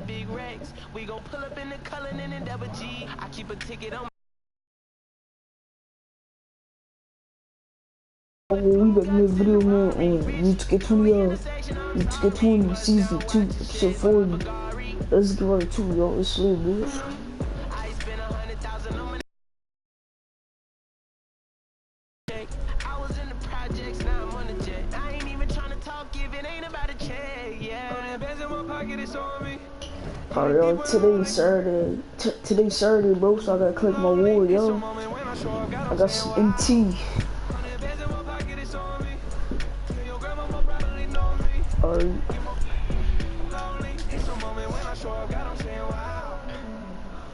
big Rex. We gon' pull up in the Cullen and Endeavor G. I keep a ticket on. We back in the video, man, on Reach Get 20, Reach Get 20, Season 2, Episode 40. Let's get right to it, y'all. It's lit, dude. I was in the projects, now I'm on the jet. I ain't even trying to talk if it ain't about a check, yeah. Bands in my pocket, it's on me. Alright, y'all, today's Saturday, bro, so I gotta collect my award, yo. I got some MT. Alright.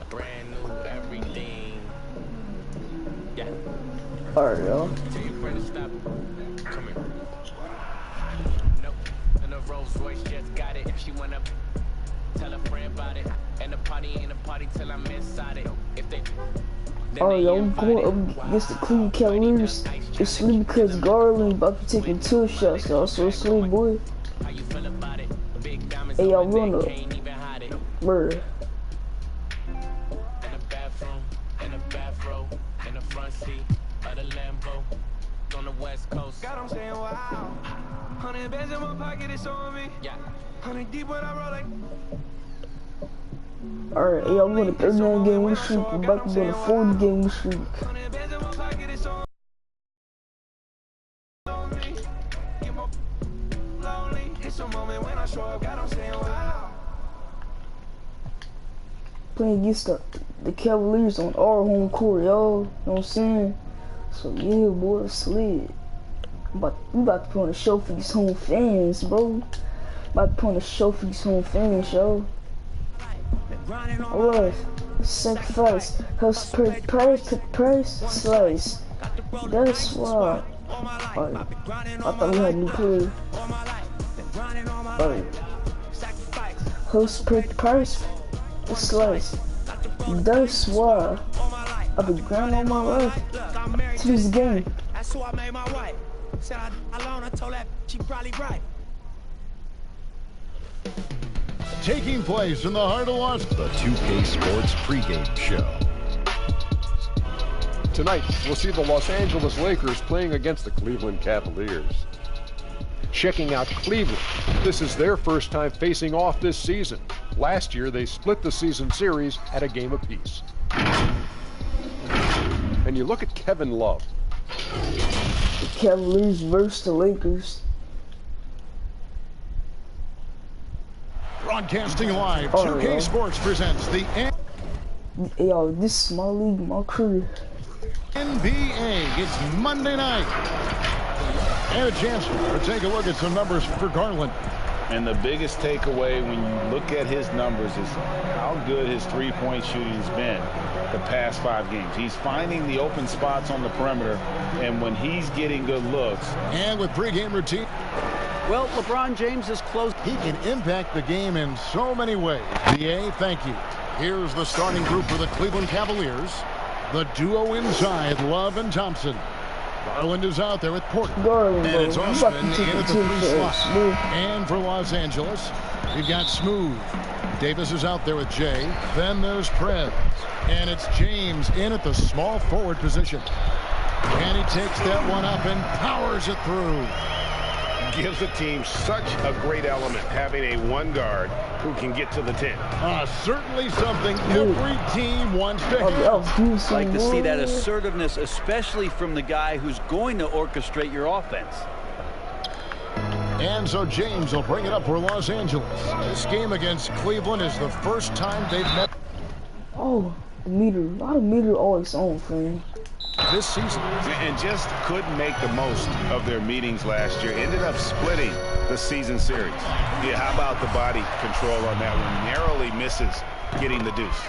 Brand new everything. Yeah. Alright, y'all. Tell your friend to stop. Come here. Nope. And the Rolls Royce just got it. She went up. Tell a friend about it. And the party ain't a party till I'm inside it. If they. Alright, y'all, we going up against the Cleveland Cavaliers. It's lit because Garland about to be taking 2 shots, y'all, so it's lit, boy. Hey, y'all, run up. Murder. On the West Coast. God, I'm saying wow. 100 bands in my pocket, it's on me. Yeah. 100 deep when I roll like. Alright, y'all, we're on a 39 game win streak. We're about to go on a 40 game win streak. 100 bands in my pocket, it's on me. Get more lonely. It's a moment when I show up. God, I'm saying wow. Playing against the Cavaliers on our home court, y'all. You know what I'm saying? So yeah, boy, it's lit. We about to put on a show for these home fans, bro. About to put on a show for these home fans, yo. Alright, sacrifice, house price, slice. That's why. Alright, I thought we had a new player. Alright, house price, slice. That's why I've been grinding all my life to this game. That's who I made my wife. Said I alone, I told that she probably right. Taking place in the heart of Los Angeles, the 2K Sports pregame show. Tonight, we'll see the Los Angeles Lakers playing against the Cleveland Cavaliers. Checking out Cleveland. This is their first time facing off this season. Last year, they split the season series at a game apiece. And you look at Kevin Love. The Cavaliers versus the Lakers. Broadcasting live, 2K Sports presents the Yo, this is my league, my career. NBA. It's Monday night. And a chance to take a look at some numbers for Garland. And the biggest takeaway when you look at his numbers is how good his three-point shooting has been the past 5 games. He's finding the open spots on the perimeter, and when he's getting good looks. And with pregame routine. Well, LeBron James is close. He can impact the game in so many ways. DA, thank you. Here's the starting group for the Cleveland Cavaliers. The duo inside, Love and Thompson. Garland is out there with Porter. Garland, and it's Osman in at the 3 slot. And for Los Angeles, we've got Smooth. Davis is out there with Jay. Then there's Prez. And it's James in at the small forward position. And he takes that one up and powers it through. Gives the team such a great element, having a one guard who can get to the 10. Certainly something every team wants to have. Like to see that assertiveness, especially from the guy who's going to orchestrate your offense. And so James will bring it up for Los Angeles. This game against Cleveland is the first time they've met. Oh, the meter. A lot of meter always on, friend. This season, and just couldn't make the most of their meetings last year. Ended up splitting the season series. Yeah, how about the body control on that one? Narrowly misses getting the deuce.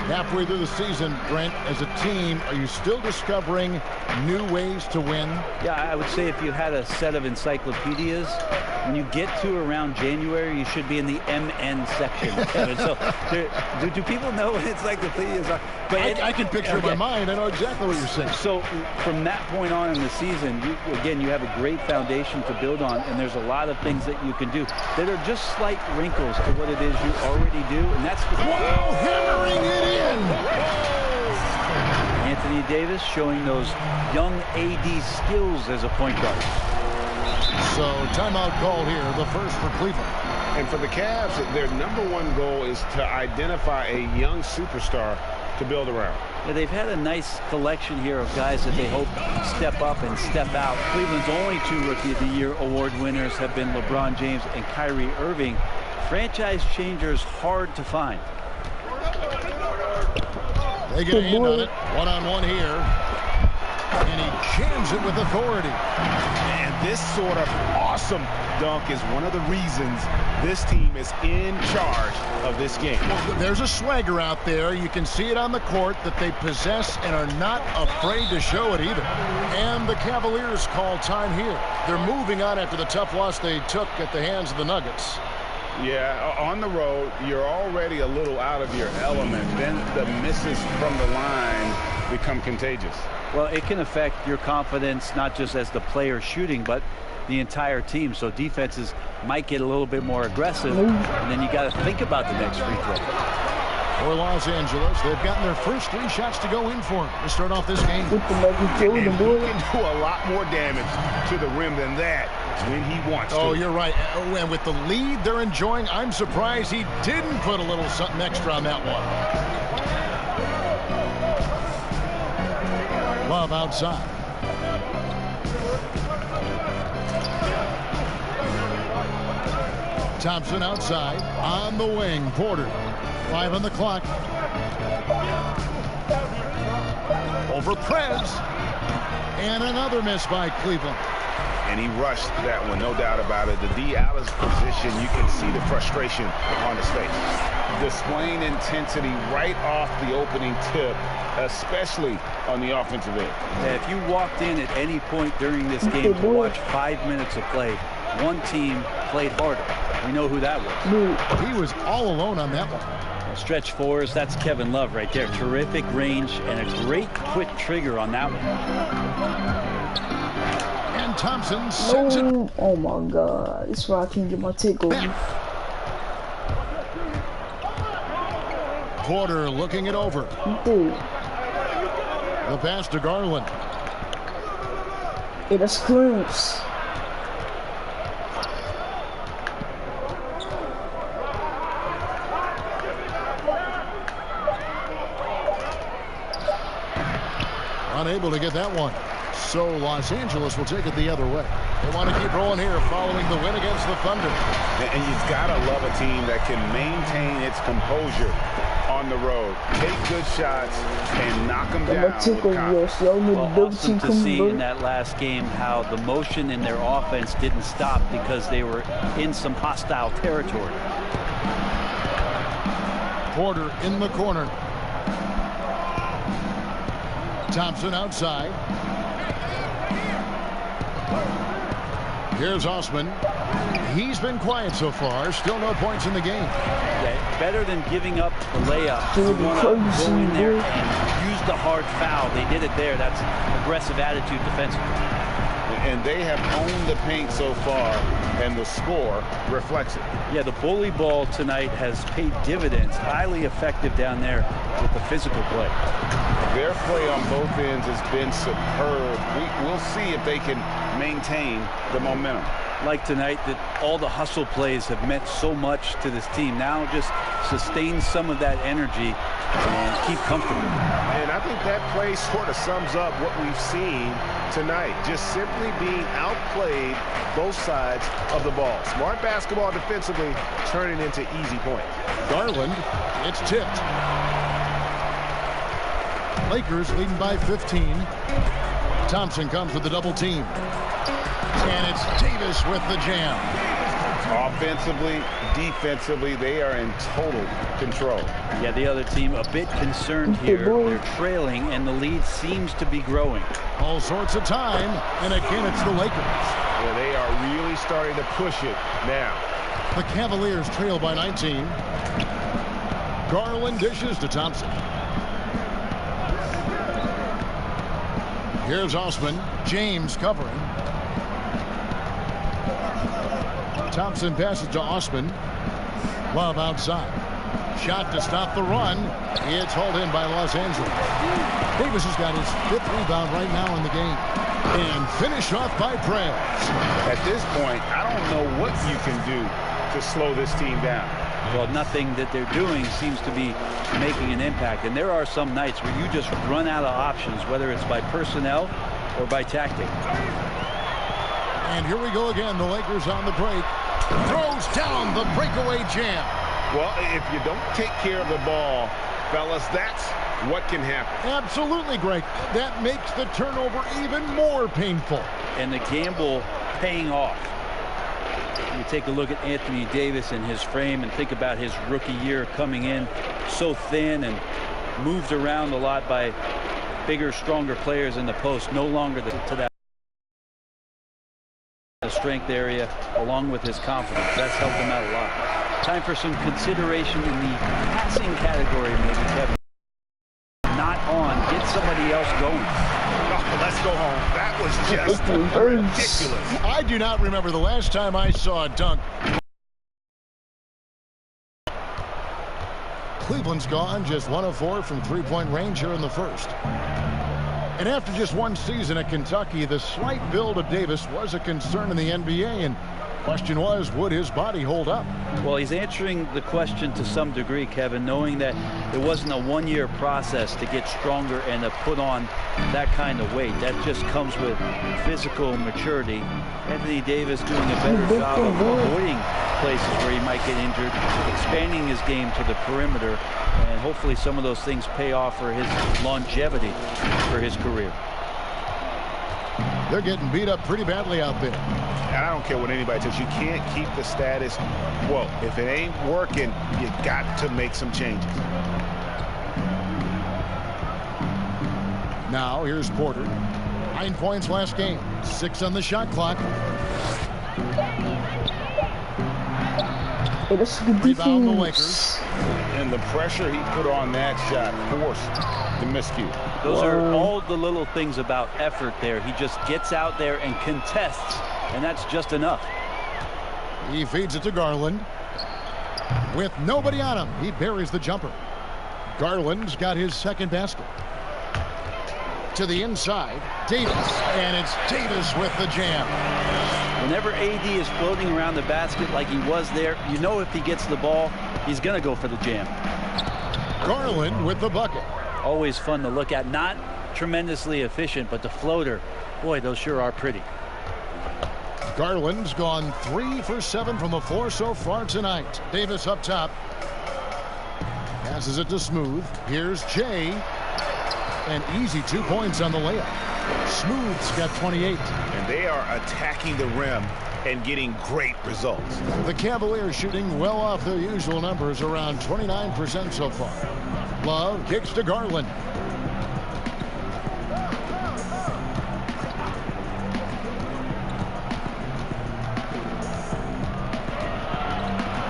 Halfway through the season, Brent, as a team, are you still discovering new ways to win? Yeah, I would say if you had a set of encyclopedias, when you get to around January, you should be in the MN section, Kevin. So do people know what encyclopedias are? But I can picture in my mind. I know exactly what you're saying. So from that point on in the season, you have a great foundation to build on, and there's a lot of things that you can do that are just slight wrinkles to what it is you already do, and that's the hammering it in. Anthony Davis showing those young AD skills as a point guard. So timeout call here, the first for Cleveland. And for the Cavs, their #1 goal is to identify a young superstar to build around. Yeah, they've had a nice collection here of guys that they hope step up and step out. Cleveland's only 2 Rookie of the Year award winners have been LeBron James and Kyrie Irving. Franchise changers hard to find. They get a hand on it. One-on-one here. And he jams it with authority. And this sort of awesome dunk is one of the reasons this team is in charge of this game. Well, there's a swagger out there. You can see it on the court that they possess and are not afraid to show it either. And the Cavaliers call time here. They're moving on after the tough loss they took at the hands of the Nuggets. Yeah, on the road, you're already a little out of your element. Then the misses from the line become contagious. Well, it can affect your confidence, not just as the player shooting, but the entire team. So defenses might get a little bit more aggressive, and then you got to think about the next free throw. For Los Angeles, they've gotten their first 3 shots to go in for to start off this game. With the and he can do a lot more damage to the rim than that when he wants to. Oh, you're right. And with the lead they're enjoying, I'm surprised he didn't put a little something extra on that one. Love outside. Thompson outside. On the wing. Porter. 5 on the clock. Over Prez. And another miss by Cleveland. And he rushed that one, no doubt about it. The D out of position, you can see the frustration on his face. Displaying intensity right off the opening tip, especially on the offensive end. Yeah, if you walked in at any point during this game to watch 5 minutes of play, one team played harder. We know who that was. He was all alone on that one. Stretch 4s, that's Kevin Love right there. Terrific range and a great quick trigger on that one. And Thompson sends it. Oh my God. This is why I can't get my takeover. Porter looking it over. Dude. The pass to Garland. It is close. Unable to get that one. So Los Angeles will take it the other way. They want to keep rolling here following the win against the Thunder. And you've got to love a team that can maintain its composure on the road. Take good shots and knock them down with confidence. Well, awesome to see in that last game how the motion in their offense didn't stop because they were in some hostile territory. Porter in the corner. Thompson outside. Here's Osman. He's been quiet so far. Still no points in the game. Yeah, better than giving up the layup. You want to go in there and use the hard foul. They did it there. That's aggressive attitude defensively. And they have owned the paint so far, and the score reflects it. Yeah, the bully ball tonight has paid dividends. Highly effective down there with the physical play. Their play on both ends has been superb. We'll see if they can maintain the momentum. Like tonight, that all the hustle plays have meant so much to this team. Now just sustain some of that energy and keep comfortable. And I think that play sort of sums up what we've seen tonight. Just simply being outplayed both sides of the ball. Smart basketball defensively turning into easy points. Garland, it's tipped. Lakers leading by 15. Thompson comes with the double team. And it's Davis with the jam. Offensively, defensively, they are in total control. Yeah, the other team a bit concerned here. They're trailing, and the lead seems to be growing. All sorts of time, and again, it's the Lakers. Yeah, they are really starting to push it now. The Cavaliers trail by 19. Garland dishes to Thompson. Here's Osman. James covering. Thompson passes to Osman. Love outside. Shot to stop the run. It's hauled in by Los Angeles. Davis has got his 5th rebound right now in the game. And finished off by Prez. At this point, I don't know what you can do to slow this team down. Well, nothing that they're doing seems to be making an impact. And there are some nights where you just run out of options, whether it's by personnel or by tactic. And here we go again. The Lakers on the break. Throws down the breakaway jam. Well, if you don't take care of the ball, fellas, that's what can happen. Absolutely, Greg. That makes the turnover even more painful. And the gamble paying off. You take a look at Anthony Davis and his frame and think about his rookie year coming in so thin and moved around a lot by bigger, stronger players in the post. No longer to that strength area, along with his confidence. That's helped him out a lot. Time for some consideration in the passing category, maybe, Kevin. Not on. Get somebody else going. Oh, let's go home. That was just ridiculous. I do not remember the last time I saw a dunk. Cleveland's gone just 1 of 4 from three-point range here in the first. And after just one season at Kentucky, the slight build of Davis was a concern in the NBA, and question was, would his body hold up? Well, he's answering the question to some degree, Kevin, knowing that it wasn't a one-year process to get stronger and to put on that kind of weight. That just comes with physical maturity. Anthony Davis doing a better job of avoiding places where he might get injured, expanding his game to the perimeter, and hopefully some of those things pay off for his longevity for his career. They're getting beat up pretty badly out there. And I don't care what anybody says. You can't keep the status quo. If it ain't working, you got to make some changes. Now, here's Porter. 9 points last game. 6 on the shot clock. Rebound the Lakers. And the pressure he put on that shot forced the miscue. Those are all the little things about effort there. He just gets out there and contests, and that's just enough. He feeds it to Garland. With nobody on him, he buries the jumper. Garland's got his second basket. To the inside, Davis, and it's Davis with the jam. Whenever AD is floating around the basket like he was there, you know if he gets the ball, he's going to go for the jam. Garland with the bucket. Always fun to look at. Not tremendously efficient, but the floater, boy, those sure are pretty. Garland's gone 3 for 7 from the floor so far tonight. Davis up top. Passes it to Smooth. Here's Jay. An easy 2 points on the layup. Smooth's got 28. And they are attacking the rim and getting great results. The Cavaliers shooting well off their usual numbers, around 29% so far. Love kicks to Garland.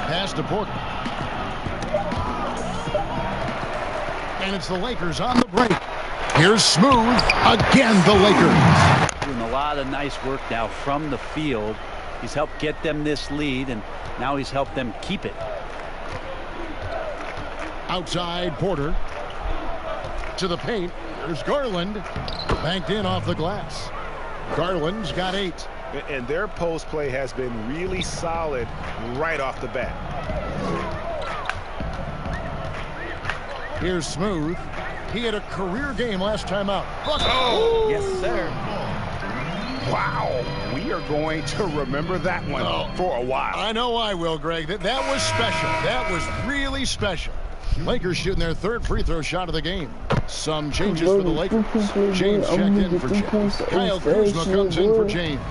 Pass to Porter. And it's the Lakers on the break. Here's Smooth. Again, the Lakers. Doing a lot of nice work now from the field. He's helped get them this lead, and now he's helped them keep it. Outside Porter. To the paint. There's Garland. Banked in off the glass. Garland's got 8. And their post play has been really solid right off the bat. Here's Smooth. He had a career game last time out. Oh, yes, sir. Wow. We are going to remember that one for a while. I know I will, Greg. That was special. That was really special. Lakers shooting their third free throw shot of the game. Some changes for the Lakers. James checked in for James. Kyle Kuzma comes in for James.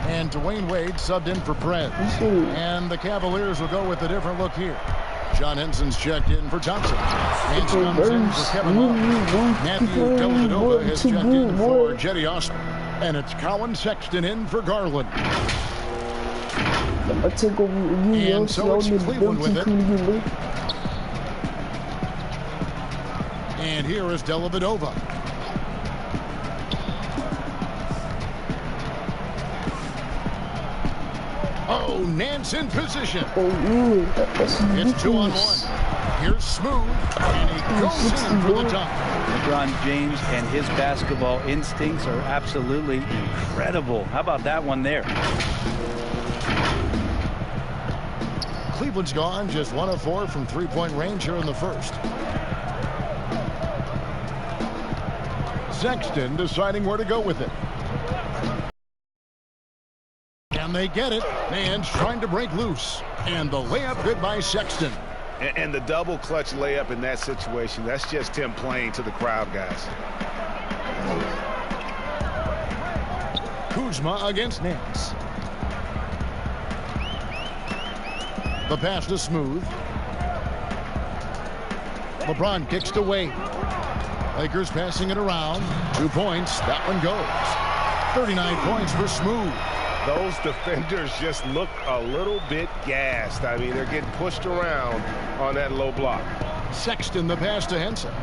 And Dwayne Wade subbed in for Prez. And the Cavaliers will go with a different look here. John Henson's checked in for Thompson. Nance comes in for Kevin Love. Matthew Dellavedova has checked in for Jetty Austin. And it's Colin Sexton in for Garland. And so it's Cleveland with it. And here is Dellavedova. Oh, Nance in position. It's 2-on-1. Here's Smooth, and he goes in for the top. LeBron James and his basketball instincts are absolutely incredible. How about that one there? Cleveland's gone just 1 of 4 from three-point range here in the first. Sexton deciding where to go with it. And they get it. Nance trying to break loose. And the layup good by Sexton. And the double clutch layup in that situation, that's just him playing to the crowd, guys. Kuzma against Nance. The pass to Smooth. LeBron kicks to Wade. Lakers passing it around. 2 points. That one goes. 39 points for Smooth. Those defenders just look a little bit gassed. I mean, they're getting pushed around on that low block. Sexton the pass to Henson.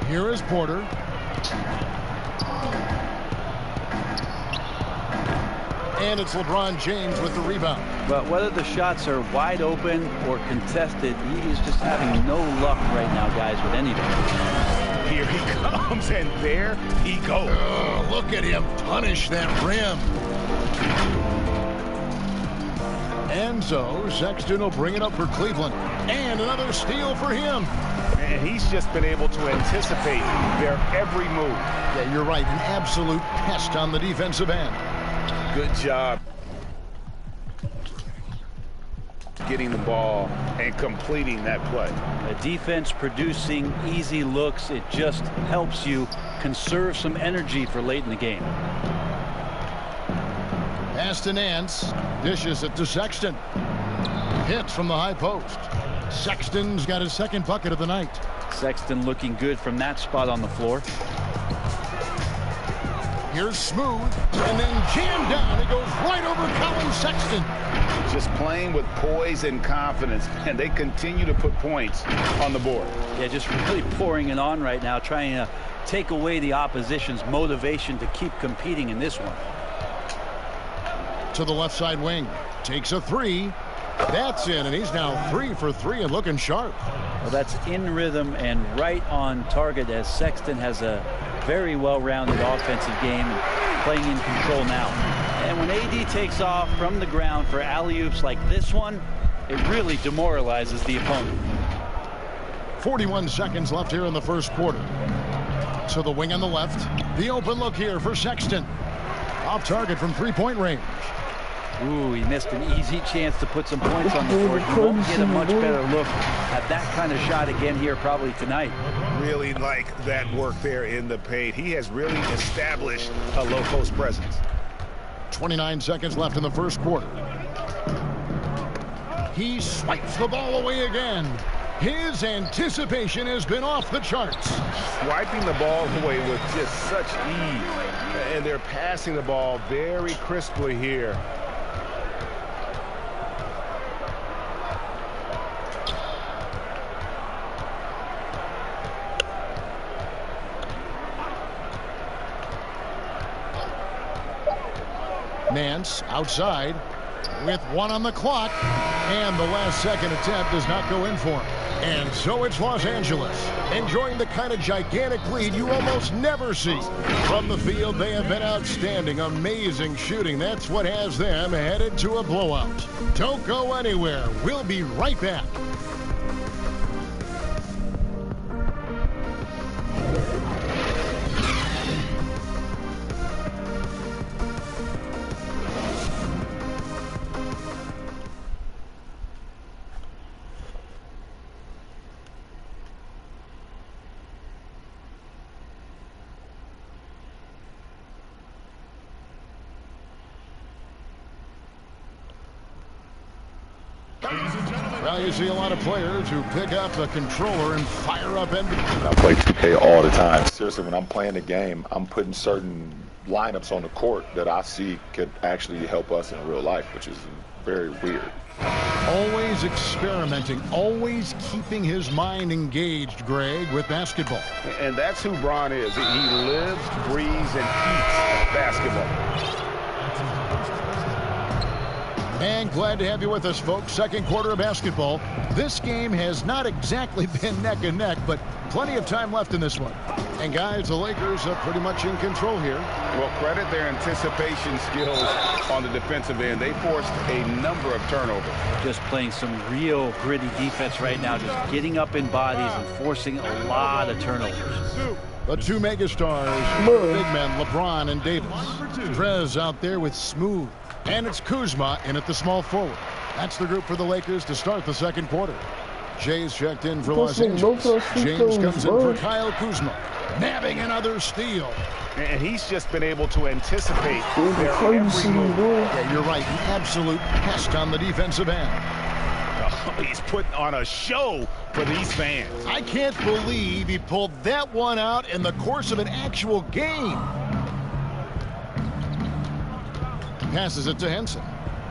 Here is Porter. And it's LeBron James with the rebound. But whether the shots are wide open or contested, he is just having no luck right now, guys, with anything. Here he comes, and there he goes. Oh, look at him punish that rim. And so Sexton will bring it up for Cleveland. And another steal for him. And he's just been able to anticipate their every move. Yeah, you're right. An absolute pest on the defensive end. Good job getting the ball and completing that play. A defense producing easy looks. It just helps you conserve some energy for late in the game. Pass to Nance. Dishes it to Sexton. Hits from the high post. Sexton's got his second bucket of the night. Sexton looking good from that spot on the floor. Here's Smooth, and then jammed down. It goes right over Colin Sexton. Just playing with poise and confidence, and they continue to put points on the board. Yeah, just really pouring it on right now, trying to take away the opposition's motivation to keep competing in this one. To the left side wing. Takes a three. That's in, and he's now 3 for 3 and looking sharp. Well, that's in rhythm and right on target, as Sexton has a very well-rounded offensive game and playing in control now. And when AD takes off from the ground for alley-oops like this one, it really demoralizes the opponent. 41 seconds left here in the first quarter. To the wing on the left. The open look here for Sexton. Off target from three-point range. Ooh, he missed an easy chance to put some points on the board. He won't get a much better look at that kind of shot again here probably tonight. Really like that work there in the paint. He has really established a low post presence. 29 seconds left in the first quarter. He swipes the ball away again. His anticipation has been off the charts. Swiping the ball away with just such ease. And they're passing the ball very crisply here. Nance outside with 1 on the clock, and the last second attempt does not go in for him. And so it's Los Angeles enjoying the kind of gigantic lead you almost never see. From the field, they have been outstanding, amazing shooting. That's what has them headed to a blowout. Don't go anywhere. We'll be right back. Well, you see a lot of players who pick up the controller and fire up NBA. I play 2K all the time. Seriously, when I'm playing the game, I'm putting certain lineups on the court that I see could actually help us in real life, which is very weird. Always experimenting, always keeping his mind engaged, Greg, with basketball. And that's who Bron is. He lives, breathes, and eats basketball. And glad to have you with us, folks. Second quarter of basketball. This game has not exactly been neck and neck, but plenty of time left in this one. And guys, the Lakers are pretty much in control here. Well, credit their anticipation skills on the defensive end. They forced a number of turnovers. Just playing some real gritty defense right now, just getting up in bodies and forcing a lot of turnovers. The two megastars, big men, LeBron and Davis. Trez out there with Smooth. And it's Kuzma in at the small forward. That's the group for the Lakers to start the second quarter. Jay's checked in for Los Angeles. James comes in for Kyle Kuzma. Nabbing another steal. And he's just been able to anticipate their every move. Yeah, you're right. Absolute pest on the defensive end. Oh, he's putting on a show for these fans. I can't believe he pulled that one out in the course of an actual game. Passes it to Henson.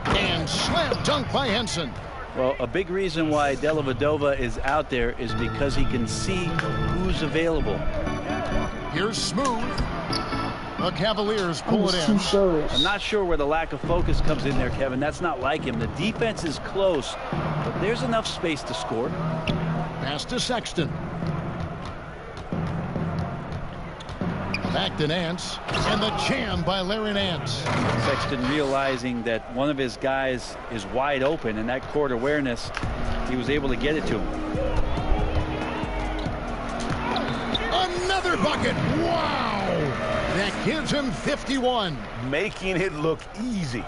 And slam dunk by Henson. Well, a big reason why Dellavedova is out there is because he can see who's available. Here's Smooth. The Cavaliers pull it in. I'm not sure where the lack of focus comes in there, Kevin. That's not like him. The defense is close, but there's enough space to score. Pass to Sexton. Back to Nance, and the jam by Larry Nance. Sexton realizing that one of his guys is wide open, and that court awareness, he was able to get it to him. Another bucket! Wow! That gives him 51. Making it look easy.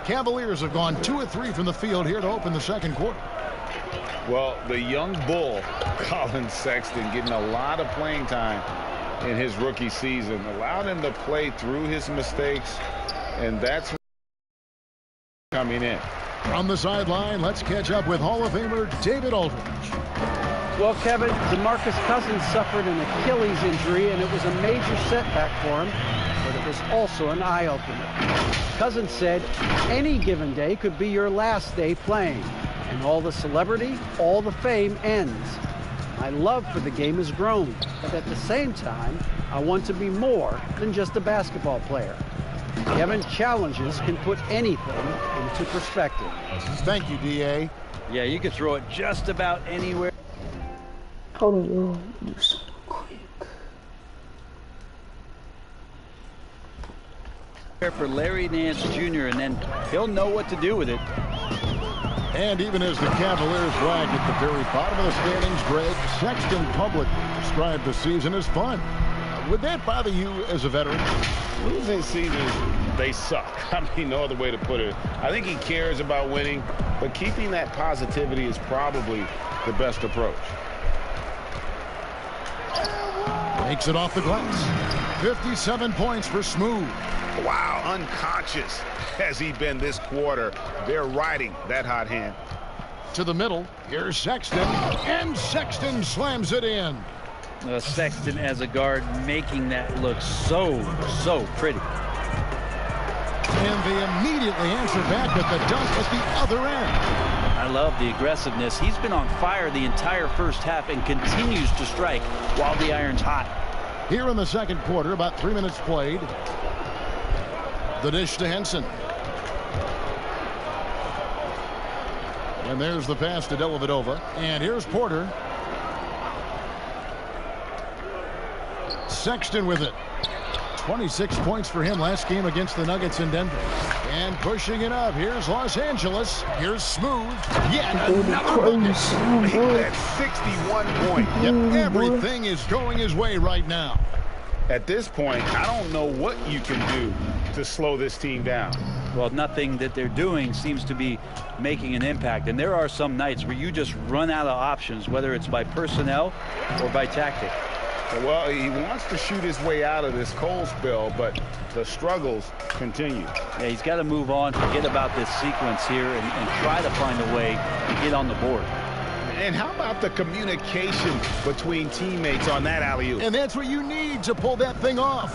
Cavaliers have gone 2 of 3 from the field here to open the second quarter. Well, the young bull, Colin Sexton, getting a lot of playing time in his rookie season, allowed him to play through his mistakes, and that's coming in. From the sideline, let's catch up with Hall of Famer David Aldridge. Well, Kevin, DeMarcus Cousins suffered an Achilles injury, and it was a major setback for him, but it was also an eye-opener. Cousins said, any given day could be your last day playing, and all the celebrity, all the fame ends. My love for the game has grown, but at the same time, I want to be more than just a basketball player. Kevin, challenges can put anything into perspective. Thank you, D.A. Yeah, you can throw it just about anywhere. Hold on, y'all. Do something quick. For Larry Nance Jr., and then he'll know what to do with it. And even as the Cavaliers lag at the very bottom of the standings, Greg, Sexton Public described the season as fun. Would that bother you as a veteran? Losing seasons, they suck. I mean, no other way to put it. I think he cares about winning, but keeping that positivity is probably the best approach. Makes it off the glass. 57 points for Smooth. Wow, unconscious has he been this quarter. They're riding that hot hand. To the middle, here's Sexton, and Sexton slams it in. Sexton as a guard making that look so pretty. And they immediately answer back with the dunk at the other end. I love the aggressiveness. He's been on fire the entire first half and continues to strike while the iron's hot. Here in the second quarter, about 3 minutes played. The dish to Henson. And there's the pass to Dellavedova. And here's Porter. Sexton with it. 26 points for him last game against the Nuggets in Denver. And pushing it up. Here's Los Angeles. Here's Smooth. Yeah, another bucket. That's 61 points. Yep, everything is going his way right now. At this point, I don't know what you can do to slow this team down. Well, nothing that they're doing seems to be making an impact. And there are some nights where you just run out of options, whether it's by personnel or by tactic. Well, he wants to shoot his way out of this cold spell, but the struggles continue. Yeah, he's got to move on, forget about this sequence here, and try to find a way to get on the board. And how about the communication between teammates on that alley-oop? And that's what you need to pull that thing off.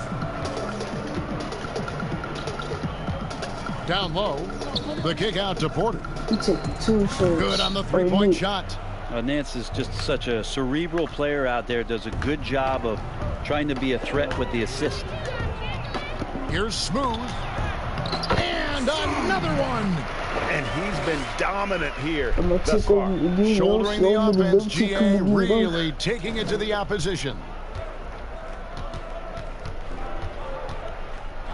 Down low, the kick out to Porter. He took 2 shots. Good on the three-point shot. Nance is just such a cerebral player out there, does a good job of trying to be a threat with the assist. Here's Smooth. And another one. And he's been dominant here thus far. Shouldering the offense, GA really taking it to the opposition.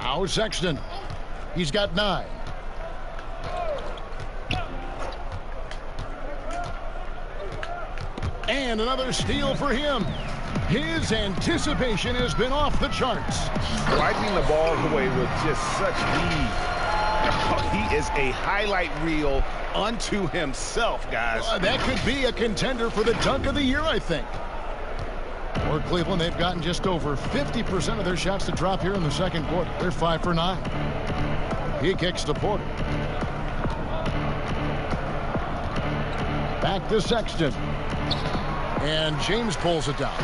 Now Sexton. He's got 9. And another steal for him. His anticipation has been off the charts. Wiping the ball away with just such ease. He is a highlight reel unto himself, guys. That could be a contender for the dunk of the year, I think. For Cleveland, they've gotten just over 50% of their shots to drop here in the second quarter. They're 5 for 9. He kicks to Porter. Back to Sexton. And James pulls it down.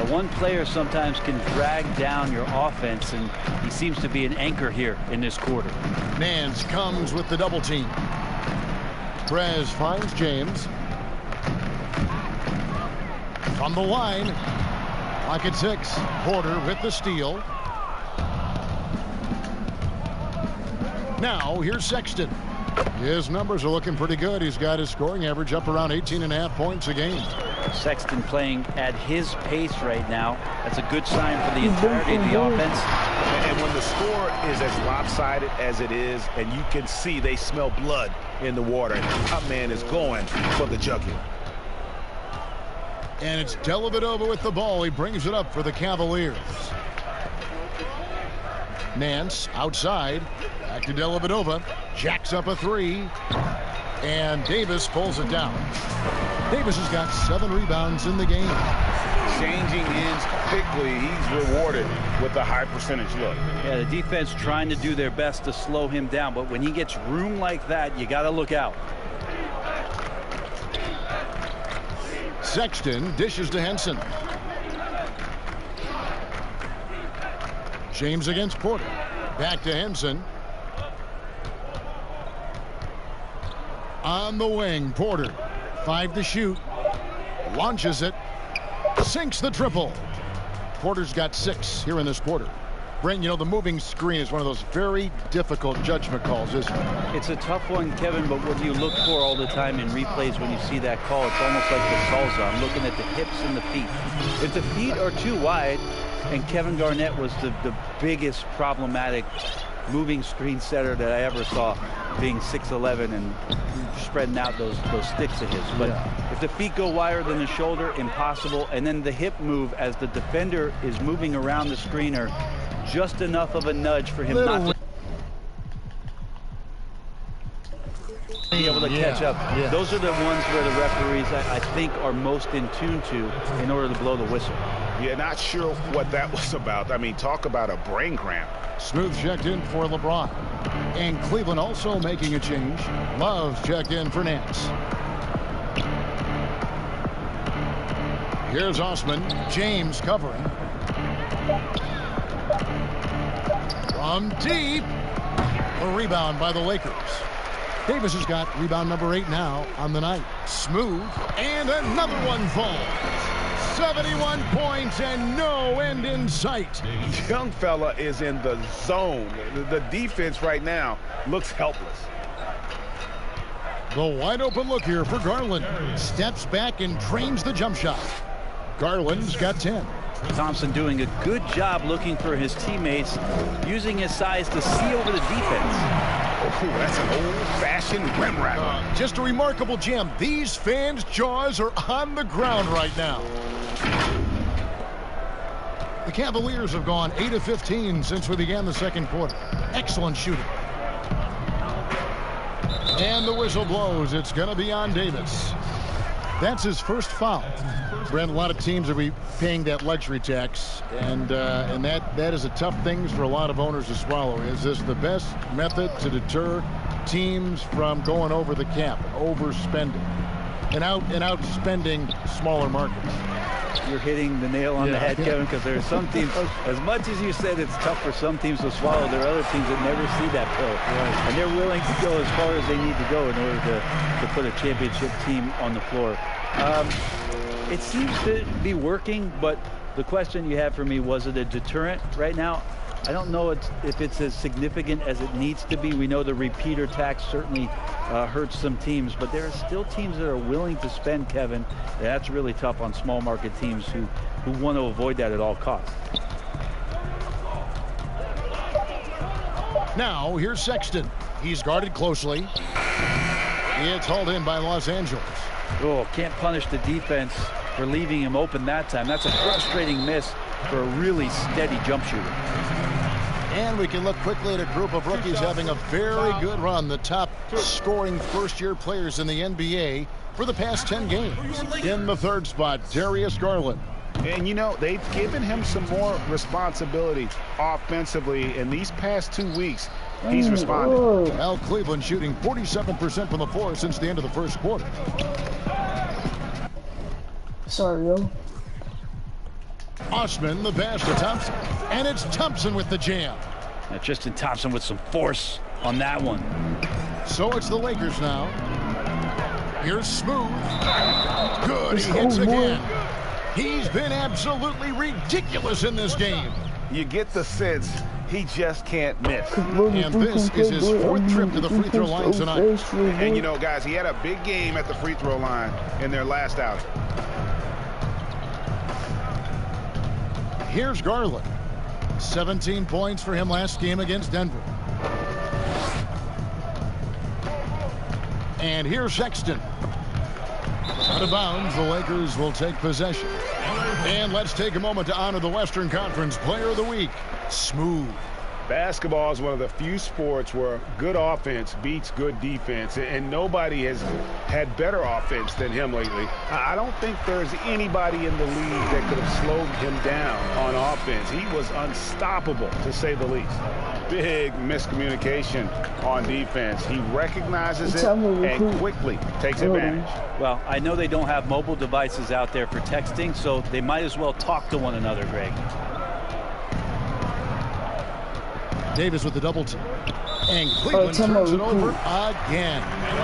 One player sometimes can drag down your offense, and he seems to be an anchor here in this quarter. Nance comes with the double team. Prez finds James. From the line. Clock at 6. Porter with the steal. Now here's Sexton. His numbers are looking pretty good. He's got his scoring average up around 18.5 points a game. Sexton playing at his pace right now. That's a good sign for the entirety of the offense. And when the score is as lopsided as it is, and you can see they smell blood in the water, and the top man is going for the jugular. And it's Dellavedova with the ball. He brings it up for the Cavaliers. Nance outside. Back to Dellavedova. Jacks up a 3. And Davis pulls it down. Davis has got 7 rebounds in the game. Changing ends quickly. He's rewarded with a high percentage look. Yeah, the defense trying to do their best to slow him down, but when he gets room like that, you got to look out. Sexton dishes to Henson. James against Porter. Back to Henson. On the wing, Porter. 5 to shoot. Launches it. Sinks the triple. Porter's got 6 here in this quarter. Brent, you know, the moving screen is one of those very difficult judgment calls, isn't it? It's a tough one, Kevin, but what do you look for all the time in replays when you see that call? It's almost like the salsa. I'm looking at the hips and the feet. If the feet are too wide, and Kevin Garnett was the biggest problematic moving screen setter that I ever saw, being 6'11" and spreading out those sticks of his. But if the feet go wider than the shoulder, impossible. And then the hip move as the defender is moving around the screener, just enough of a nudge for him not to be able to catch up. Yeah. Those are the ones where the referees, I think, are most in tune to in order to blow the whistle. Yeah, not sure what that was about. I mean, talk about a brain cramp. Smooth checked in for LeBron. And Cleveland also making a change. Love's checked in for Nance. Here's Osman. James covering. From deep. A rebound by the Lakers. Davis has got rebound number 8 now on the night. Smooth. And another one falls. 71 points and no end in sight. Young fella is in the zone. The defense right now looks helpless. The wide open look here for Garland. Steps back and trains the jump shot. Garland's got 10. Thompson doing a good job looking for his teammates, using his size to see over the defense. Oh, that's an old-fashioned rim rattler. Just a remarkable jam. These fans' jaws are on the ground right now. The Cavaliers have gone 8 of 15 since we began the second quarter. Excellent shooting. And the whistle blows. It's going to be on Davis. That's his first foul. Brent, a lot of teams will be paying that luxury tax, and that is a tough thing for a lot of owners to swallow. Is this the best method to deter teams from going over the cap, overspending, and outspending smaller markets? You're hitting the nail on the head, Kevin, because there are some teams, as much as you said it's tough for some teams to swallow, there are other teams that never see that pill. Right. And they're willing to go as far as they need to go in order to put a championship team on the floor. It seems to be working, but the question you have for me, was it a deterrent right now? I don't know if it's as significant as it needs to be. We know the repeater tax certainly hurts some teams, but there are still teams that are willing to spend, Kevin. And that's really tough on small market teams who want to avoid that at all costs. Now, here's Sexton. He's guarded closely. It's hauled in by Los Angeles. Oh, can't punish the defense for leaving him open that time. That's a frustrating miss for a really steady jump shooter. And we can look quickly at a group of rookies having a very good run. The top scoring first-year players in the NBA for the past 10 games. In the third spot, Darius Garland. And, you know, they've given him some more responsibility offensively in these past 2 weeks. He's responded. Well, Cleveland shooting 47% from the floor since the end of the first quarter. Sorry, yo. Osman, the pass to Thompson. And it's Thompson with the jam. Now Tristan Thompson with some force on that one. So it's the Lakers now. Here's Smooth. Good, he hits again. He's been absolutely ridiculous in this game. You get the sense he just can't miss. And this is his 4th trip to the free throw line tonight. And, you know, guys, he had a big game at the free throw line in their last outing. Here's Garland. 17 points for him last game against Denver. And here's Sexton. Out of bounds, the Lakers will take possession. And let's take a moment to honor the Western Conference Player of the Week, Smooth. Basketball is one of the few sports where good offense beats good defense, and nobody has had better offense than him lately. I don't think there's anybody in the league that could have slowed him down on offense. He was unstoppable, to say the least. Big miscommunication on defense. He recognizes it and quickly takes advantage. Well, I know they don't have mobile devices out there for texting, so they might as well talk to one another, Greg. Davis with the double team. And Cleveland turns it over again.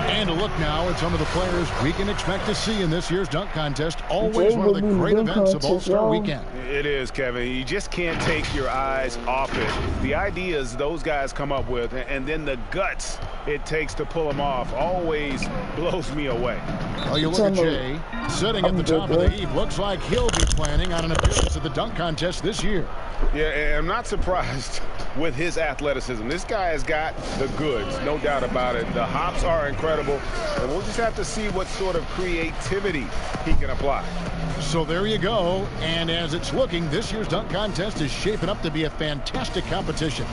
And a look now at some of the players we can expect to see in this year's dunk contest. Always one of the great events of All-Star Weekend. It is, Kevin. You just can't take your eyes off it. The ideas those guys come up with, and then the guts it takes to pull them off, always blows me away. Well, you look at Jay sitting at the top of the heap. Looks like he'll be planning on an appearance at the dunk contest this year. Yeah, and I'm not surprised with his athleticism. This guy has got the goods, no doubt about it. The hops are incredible, and we'll just have to see what sort of creativity he can apply. So there you go, and as it's looking, this year's dunk contest is shaping up to be a fantastic competition.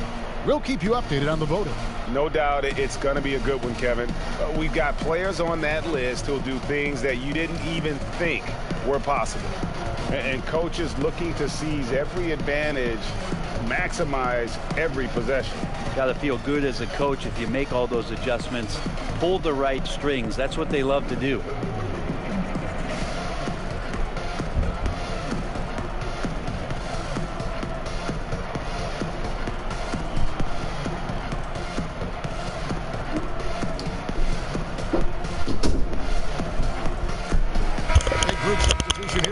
We'll keep you updated on the voting. No doubt it's going to be a good one, Kevin. We've got players on that list who'll do things that you didn't even think were possible. And coaches looking to seize every advantage, maximize every possession. Got to feel good as a coach if you make all those adjustments, pull the right strings. That's what they love to do.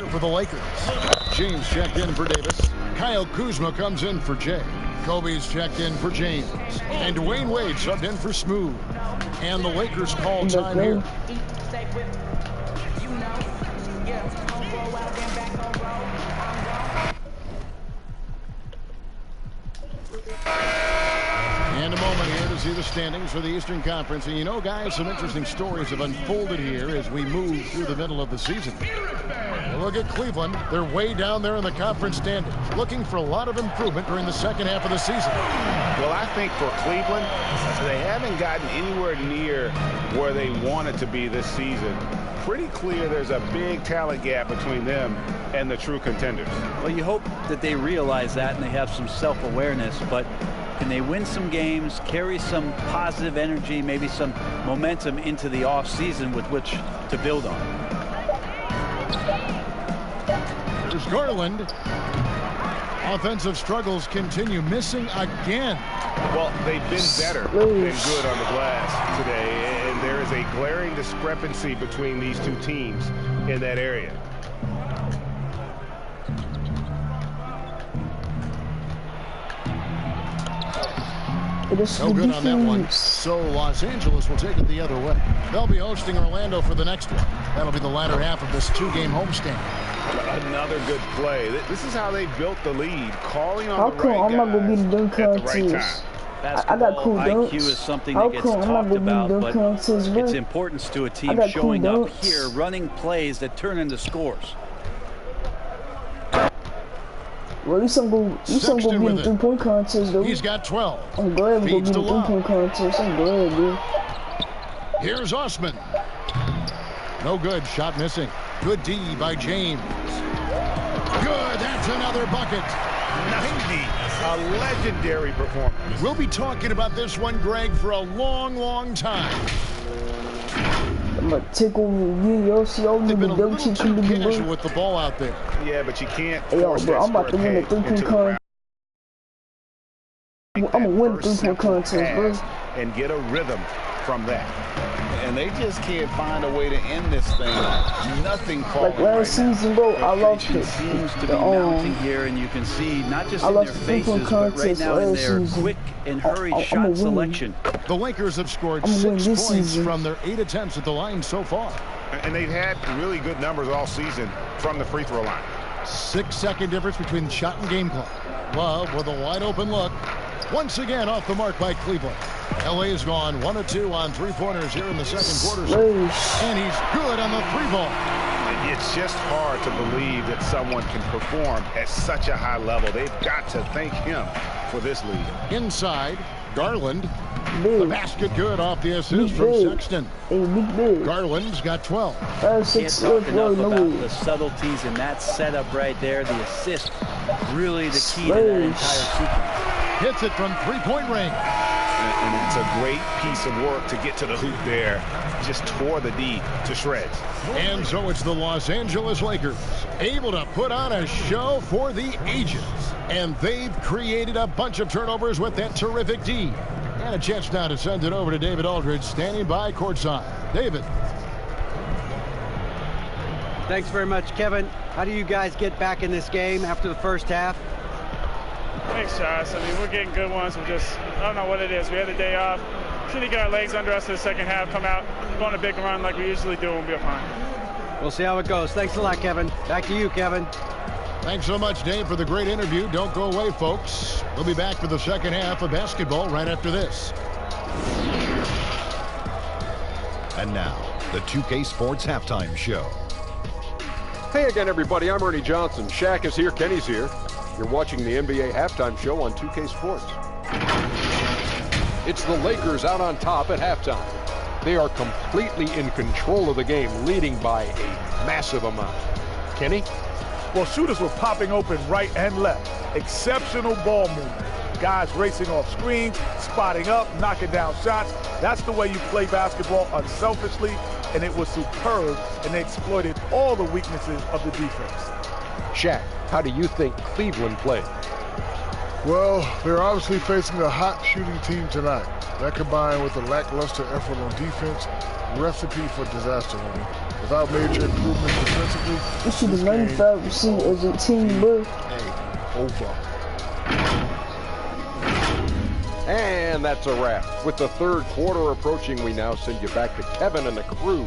For the Lakers. James checked in for Davis. Kyle Kuzma comes in for Jay. Kobe's checked in for James. And Dwayne Wade subbed in for Smooth. And the Lakers call time here. And a moment here to see the standings for the Eastern Conference. And you know, guys, some interesting stories have unfolded here as we move through the middle of the season. Look at Cleveland. They're way down there in the conference standings, looking for a lot of improvement during the second half of the season. Well, I think for Cleveland, they haven't gotten anywhere near where they wanted to be this season. Pretty clear there's a big talent gap between them and the true contenders. Well, you hope that they realize that and they have some self-awareness, but can they win some games, carry some positive energy, maybe some momentum into the offseason with which to build on? There's Garland. Offensive struggles continue, missing again. Well, they've been better than good on the glass today, and there is a glaring discrepancy between these two teams in that area. No good on that one. So Los Angeles will take it the other way. They'll be hosting Orlando for the next one. That'll be the latter half of this two-game homestand. Another good play. This is how they built the lead, calling on how the come right I'm not gonna be the dunk guys at the right contest? time. I got cool dunks. IQ is something How that gets come I'm not talked gonna be about, dunk but contest, bro? its importance to a I team got showing cool up dunks. here, running plays that turn into scores. Well, at least I'm gonna be in the 3-point contest, though. He's got 12. I'm glad we're gonna be in the 3-point contest. I'm glad, dude. Here's Osman. No good. Shot missing. Good D by James. Good. That's another bucket. 90. A legendary performance. We'll be talking about this one, Greg, for a long, long time. I'm gonna take over you, yo. See, y'all They've been a dunk little too casual with the ball out there. Yeah, but you can't Hey, yo, force bro, that I'm about to win the square 3-point peg into the contest. round. I'm gonna win the 3-point contest, bro. And get a rhythm from that. And they just can't find a way to end this thing. Nothing falling Like last season, bro, I lost it. Seems to be mounting here, and you can see not just I in their lost the 3-point faces, but right now in contest their last season. quick and hurried I'm shot win. selection. The Lakers have scored I'm 6 winning this points season. from their 8 attempts at the line so far. And they've had really good numbers all season from the free throw line. 6-second difference between the shot and game clock. Love with a wide open look. Once again off the mark by Cleveland. LA has gone 1 of 2 on 3-pointers here in the second quarter. And he's good on the 3-ball. It's just hard to believe that someone can perform at such a high level. They've got to thank him for this lead. Inside, Garland. Big. The basket good off the assist from Sexton. Hey, big. Garland's got 12. Can't talk enough about the subtleties in that setup right there. The assist, really the key to that entire sequence. Hits it from 3-point range. And it's a great piece of work to get to the hoop there. Just tore the D to shreds. And so it's the Los Angeles Lakers, able to put on a show for the ages. And they've created a bunch of turnovers with that terrific D. And a chance now to send it over to David Aldridge, standing by courtside. David. Thanks very much, Kevin. How do you guys get back in this game after the first half? Thanks, Josh. I mean, we're getting good ones. I don't know what it is. We had the day off. Should have got our legs under us in the second half, come out, go on a big run like we usually do, and we'll be fine. We'll see how it goes. Thanks a lot, Kevin. Back to you, Kevin. Thanks so much, Dave, for the great interview. Don't go away, folks. We'll be back for the second half of basketball right after this. And now, the 2K Sports Halftime Show. Hey again, everybody. I'm Ernie Johnson. Shaq is here. Kenny's here. You're watching the NBA Halftime Show on 2K Sports. It's the Lakers out on top at halftime. They are completely in control of the game, leading by a massive amount. Kenny? Well, shooters were popping open right and left. Exceptional ball movement. Guys racing off screens, spotting up, knocking down shots. That's the way you play basketball unselfishly, and it was superb, and they exploited all the weaknesses of the defense. Shaq, how do you think Cleveland played? Well, they're obviously facing a hot shooting team tonight. That combined with a lackluster effort on defense, recipe for disaster winning. Without major improvements defensively, we should have 95% as a team, bro. Over. And that's a wrap. With the third quarter approaching, we now send you back to Kevin and the crew.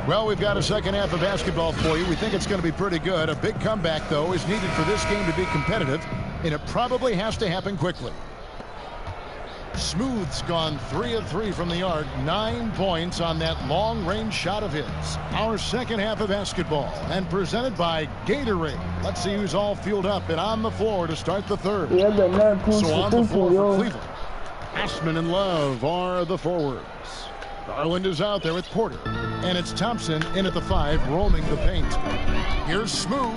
Well, we've got a second half of basketball for you. We think it's going to be pretty good. A big comeback, though, is needed for this game to be competitive, and it probably has to happen quickly. Smooth's gone 3 of 3 from the arc, 9 points on that long-range shot of his. Our second half of basketball, and presented by Gatorade. Let's see who's all fueled up and on the floor to start the third. Yeah, I got 9 points So on the floor yo. for Cleveland, Ashman and Love are the forwards. Garland is out there with Porter, and it's Thompson in at the 5, roaming the paint. Here's Smooth.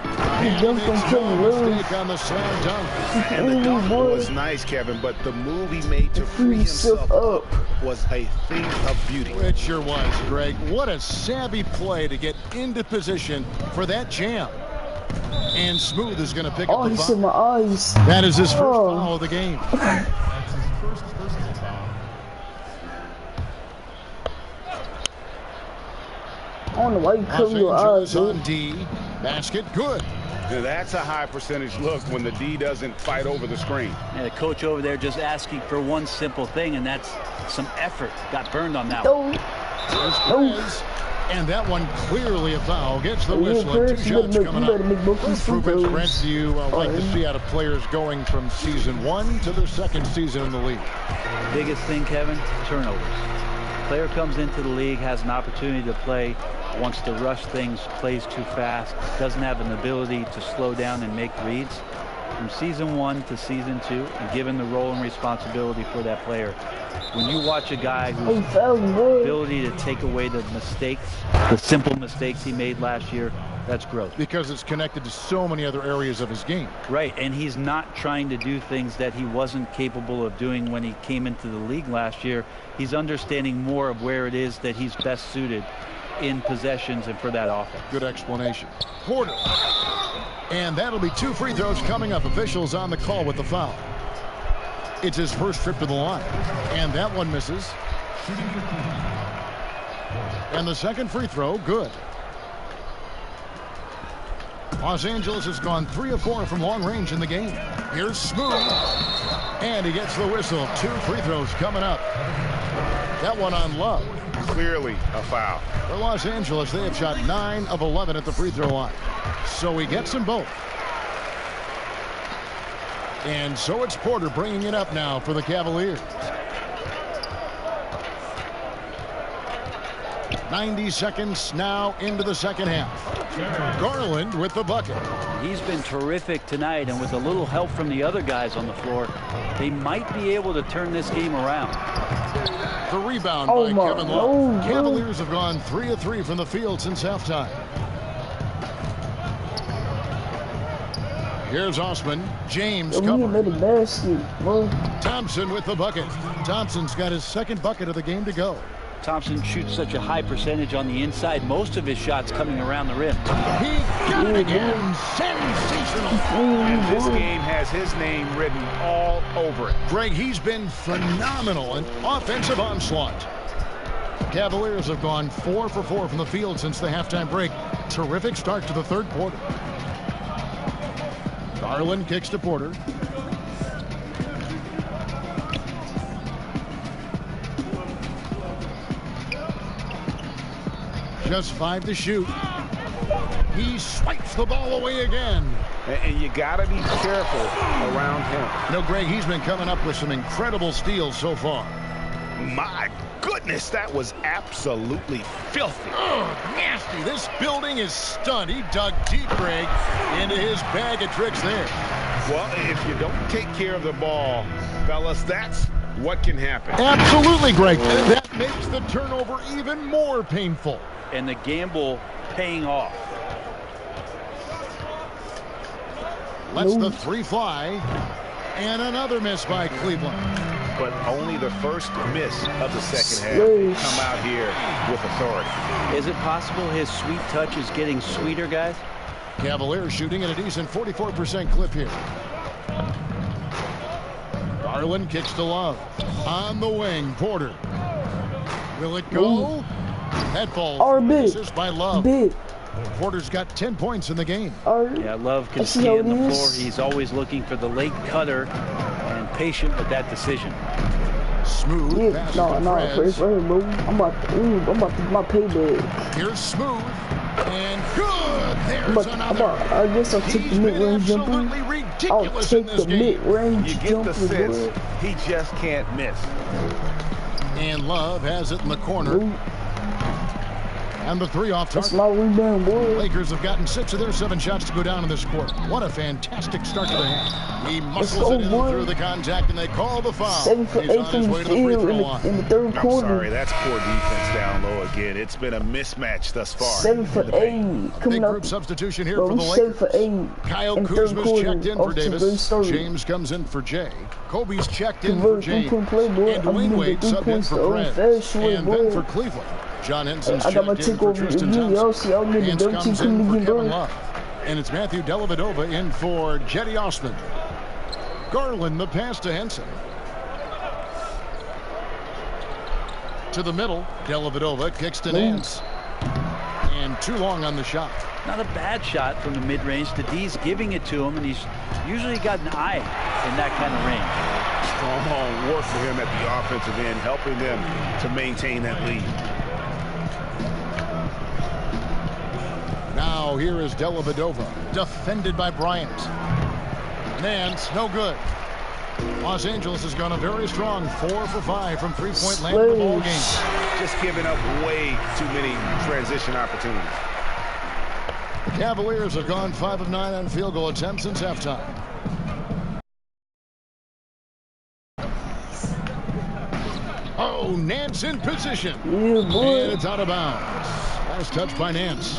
And jumped it's on no Kevin mistake on the slam dunk. And the dunk was nice, Kevin, but the move he made to free himself up was a thing of beauty. It sure was, Greg. What a savvy play to get into position for that jam. And Smooth is going to pick up the he foul. said my eyes. That is his first foul of the game. I don't know why you cover your eyes, on D. Basket, good. Now, that's a high percentage look when the D doesn't fight over the screen. And the coach over there just asking for one simple thing, and that's some effort. Got burned on that one. And that one clearly a foul. Gets the whistle. 2 shots coming up. What improvements, Brent, do you like to see out of players going from season 1 to their second season in the league? Biggest thing, Kevin, turnovers. Player comes into the league, has an opportunity to play, wants to rush things, plays too fast, doesn't have an ability to slow down and make reads. From season 1 to season 2, and given the role and responsibility for that player, when you watch a guy who's ability to take away the mistakes, the simple mistakes he made last year, that's growth. Because it's connected to so many other areas of his game. Right, and he's not trying to do things that he wasn't capable of doing when he came into the league last year. He's understanding more of where it is that he's best suited in possessions and for that offense. Good explanation. Porter. And that'll be 2 free throws coming up. Officials on the call with the foul. It's his first trip to the line. And that one misses. And the second free throw, good. Los Angeles has gone 3 of 4 from long range in the game. Here's Smooth. And he gets the whistle. 2 free throws coming up. That one on Love. Clearly a foul. For Los Angeles, they have shot 9 of 11 at the free throw line. So he gets them both. And so it's Porter bringing it up now for the Cavaliers. 90 seconds now into the second half. Garland with the bucket. He's been terrific tonight, and with a little help from the other guys on the floor, they might be able to turn this game around. The rebound by Kevin Love. Cavaliers have gone 3 of 3 from the field since halftime. Here's Osman. James covering. Thompson with the bucket. Thompson's got his second bucket of the game to go. Thompson shoots such a high percentage on the inside. Most of his shots coming around the rim. He got it again. Sensational. And this game has his name written all over it. Greg, he's been phenomenal. An offensive onslaught. Cavaliers have gone 4 for 4 from the field since the halftime break. Terrific start to the third quarter. Garland kicks to Porter. Just 5 to shoot. He swipes the ball away again. And you got to be careful around him. You know, Greg, he's been coming up with some incredible steals so far. My goodness, that was absolutely filthy. Oh, nasty. This building is stunned. He dug deep, Greg, into his bag of tricks there. Well, if you don't take care of the ball, fellas, that's what can happen. Absolutely, Greg. That makes the turnover even more painful. And the gamble paying off. Lets the 3 fly. And another miss by Cleveland. But only the first miss of the second half. They come out here with authority. Is it possible his sweet touch is getting sweeter, guys? Cavaliers shooting at a decent 44% clip here. Garland kicks to Love. On the wing, Porter. Will it go? That ball misses by Love. Porter's got 10 points in the game. Yeah, Love can scan the floor. He's always looking for the late cutter and patient with that decision. Smooth Yeah, pass no, to no, Perez. Perez, bro. I'm about to get my payback. Here's Smooth. And good. There's another. I guess I'll take the mid-range jumper. I'll take the mid-range You get jumper, the sense boy. he just can't miss. And Love has it in the corner. Ooh. And the 3 off That's target. my rebound, boy. Lakers have gotten 6 of their 7 shots to go down in this quarter. What a fantastic start to the half. He muscles it in through the contact, and they call the foul. 7 for 8 He's on from his the way to the free field throw line. in the third I'm quarter. sorry, that's poor defense down low again. It's been a mismatch thus far. 7 for 8. Big Coming group up. substitution here Bro, for the 7 Lakers. for 8. Kyle in the third Kuzma's quarter. checked in for Off to a great Davis. start. James comes in for Jay. Kobe's checked in for Convert James. 3-point play, boy. And I'm Dwayne gonna Wade get 3 subbed in points for the Fred. old-fashioned way, And then boy. for Cleveland, John Henson's I got my checked in take for over Tristan you. Thompson. Y'all see, y'all get the Hance double comes team in coming for again, Kevin bro. Love. And it's Matthew Dellavedova in for Jetty Osman. Garland the pass to Henson. To the middle, Dellavedova kicks to Nance. And too long on the shot. Not a bad shot from the mid-range. Dees giving it to him, and he's usually got an eye in that kind of range. Strong work for him at the offensive end, helping them to maintain that lead. Now here is Dellavedova, defended by Bryant. Nance, no good. Los Angeles has gone a very strong 4 for 5 from 3-point land in the ball game. Just giving up way too many transition opportunities. The Cavaliers have gone 5 of 9 on field goal attempts since halftime. Oh, Nance in position. Yeah, boy. And it's out of bounds. Nice touch by Nance.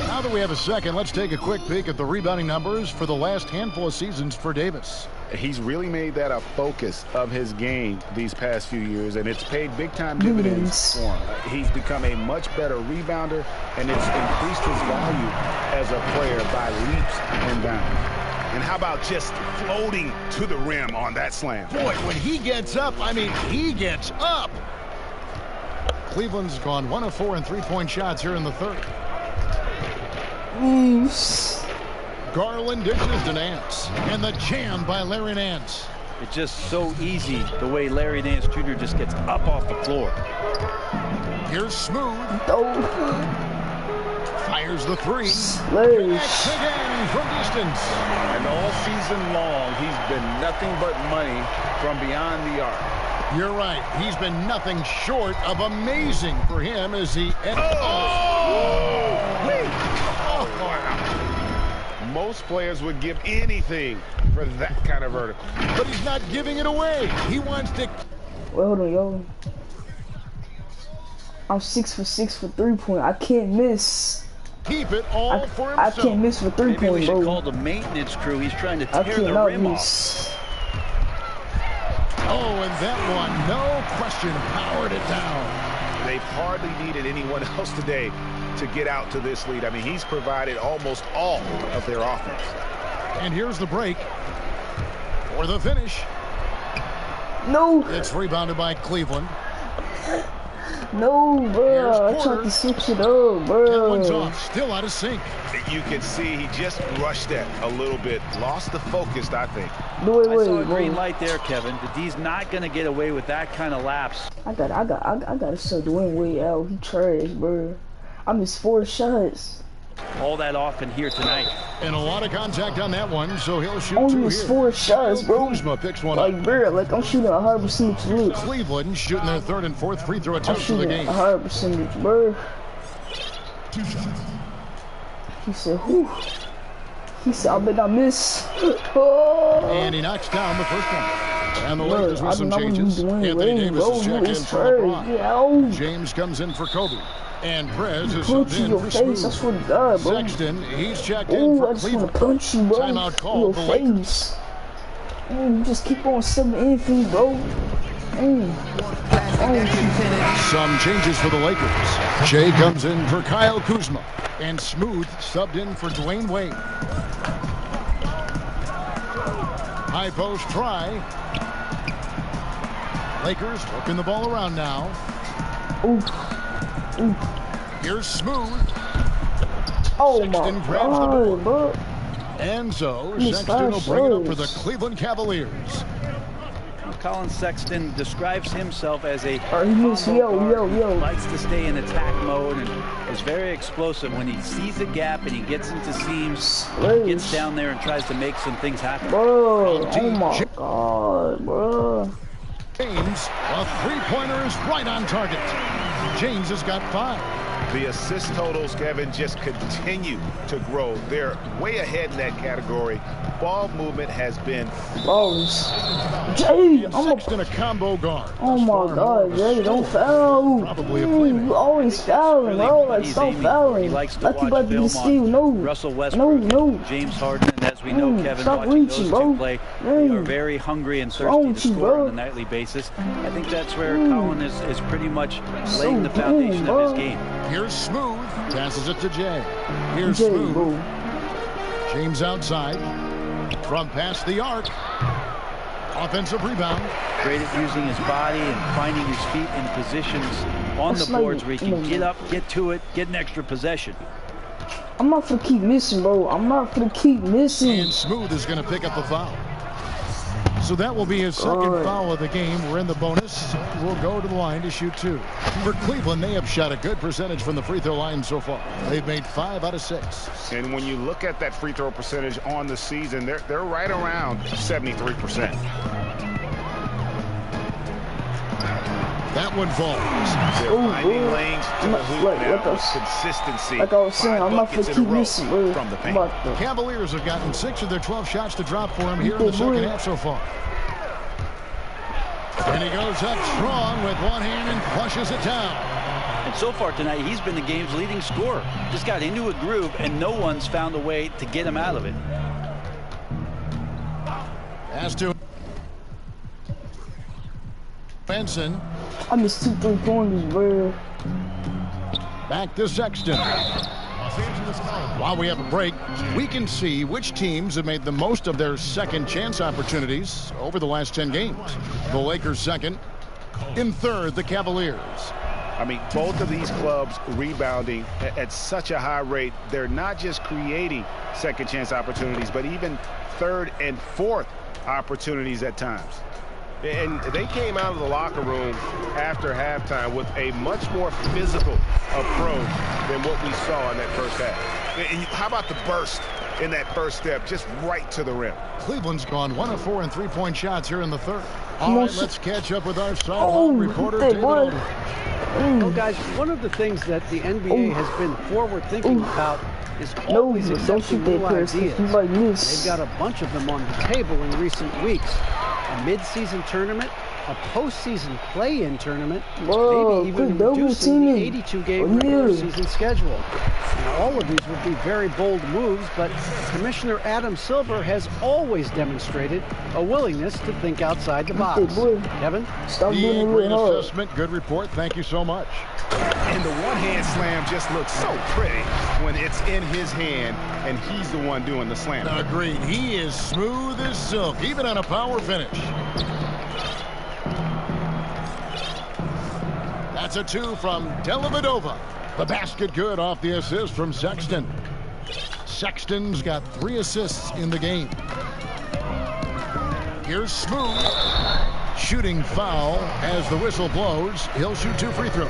Now that we have a second, let's take a quick peek at the rebounding numbers for the last handful of seasons for Davis. He's really made that a focus of his game these past few years, and it's paid big-time dividends for him. He's become a much better rebounder, and it's increased his value as a player by leaps and bounds. And how about just floating to the rim on that slam? Boy, when he gets up, I mean, he gets up. Cleveland's gone 1 of 4 in 3-point shots here in the third. Garland dishes to Nance. And the jam by Larry Nance. It's just so easy the way Larry Nance Jr. just gets up off the floor. Here's Smooth. Fires the 3. Slash. Again from distance. And all season long, he's been nothing but money from beyond the arc. You're right. He's been nothing short of amazing for him as he... Most players would give anything for that kind of vertical. But he's not giving it away. He wants to... Wait, hold on, yo. I'm 6 for 6 for 3-point. I can't miss. Keep it all for himself. I can't miss for 3-point, bro. Maybe we should call the maintenance crew. He's trying to tear the rim off. Oh, and that one, no question, powered it down. They've hardly needed anyone else today to get out to this lead. I mean, he's provided almost all of their offense. And here's the break for the finish. No. It's rebounded by Cleveland. No, bro. I tried to switch it up, bro. That one's off, still out of sync. You can see he just rushed that a little bit. Lost the focus, I think. No, wait, I saw a bro. green light there, Kevin. The D's not going to get away with that kind of lapse. I gotta shut Dwayne Wade out. He trash, bro. I missed 4 shots. All that often here tonight. And a lot of contact on that one, so he'll shoot Only 2 missed here. 4 shots, bro. Kuzma picks one up. Like, bro, like I'm shooting a high percentage look. Cleveland shooting their 3rd and 4th free throw I'm attempts of the shooting game. a high percentage, bro. He said, whew. He said, I bet not miss. Oh. And he knocks down the first one. And the Bro, Lakers with some changes. Anthony Davis is checked in for LeBron. James comes in for Kobe. And Prez is Punch subbed you in your for face, I Smooth. swear to God, bro. Sexton, he's checked in Ooh, for I just wanna Cleveland. punch you, bro. Timeout In call your for the Lakers. face. You just keep on subbing in for me, bro. Some changes for the Lakers. Jay comes in for Kyle Kuzma. And Smooth subbed in for Dwayne Wade. High post try. Lakers working the ball around now. Here's Smooth. Oh Sexton my grabs the board. God, bro. And so He's Sexton will fast, bring it up bro. for the Cleveland Cavaliers. Colin Sexton describes himself as a likes to stay in attack mode and is very explosive when he sees a gap and he gets into seams. He gets down there and tries to make some things happen. Bro, oh my God, bro. James, a three-pointer is right on target. James has got 5. The assist totals, Kevin, just continue to grow. They're way ahead in that category. Ball movement has been... Balls. Jay, Sexton, a combo guard. Oh my God, Jay, don't foul. Probably a playmaker. You always fouling, bro. Like, stop fouling. He likes to like you about to Bill steal. No. Russell Westbrook, no. James Harden, and as we know, Kevin, stop watching reaching, those two bro. play, they are very hungry and thirsty to score on a nightly basis. I think that's where Colin is pretty much laying the foundation of his game. Here's Smooth. Passes it to Jay. Here's Smooth. James outside. From past the arc. Offensive rebound. Great at using his body and finding his feet in positions on the boards where he can get up, get to it, get an extra possession. I'm not gonna keep missing, bro. I'm not gonna keep missing. And Smooth is gonna pick up the foul. So that will be his second foul of the game. We're in the bonus. We'll go to the line to shoot 2. For Cleveland, they have shot a good percentage from the free throw line so far. They've made 5 out of 6. And when you look at that free throw percentage on the season, they're right around 73%. That one falls. They're finding lanes to the hoop now with consistency. Like I was saying, I'm not gonna keep missing, bro. From the paint. Cavaliers have gotten 6 of their 12 shots to drop for him here in the second half so far. And he goes up strong with one hand and flushes it down. And so far tonight, he's been the game's leading scorer. Just got into a groove, and no one's found a way to get him out of it. Has to. Benson. I missed 2 3-pointers, bro. Back to Sexton. While we have a break, we can see which teams have made the most of their second chance opportunities over the last 10 games. The Lakers second. In third, the Cavaliers. I mean, both of these clubs rebounding at such a high rate. They're not just creating second chance opportunities, but even third and fourth opportunities at times. And they came out of the locker room after halftime with a much more physical approach than what we saw in that first half. And how about the burst in that first step, just right to the rim? Cleveland's gone 1 of 4 in 3-point shots here in the third. All right, let's catch up with our sideline reporter, David Olden. Well, guys, one of the things that the NBA has been forward-thinking about is always accepting new ideas. They've got a bunch of them on the table in recent weeks. A mid-season tournament, a postseason play-in tournament, maybe even reducing the 82-game regular season schedule. Now, all of these would be very bold moves, but Commissioner Adam Silver has always demonstrated a willingness to think outside the box. Kevin? Great assessment, good report. Thank you so much. And the one-hand slam just looks so pretty when it's in his hand and he's the one doing the slam. Agreed. He is smooth as silk, even on a power finish. That's a 2 from Dellavedova. The basket good off the assist from Sexton. Sexton's got 3 assists in the game. Here's Smooth. Shooting foul as the whistle blows. He'll shoot 2 free throws.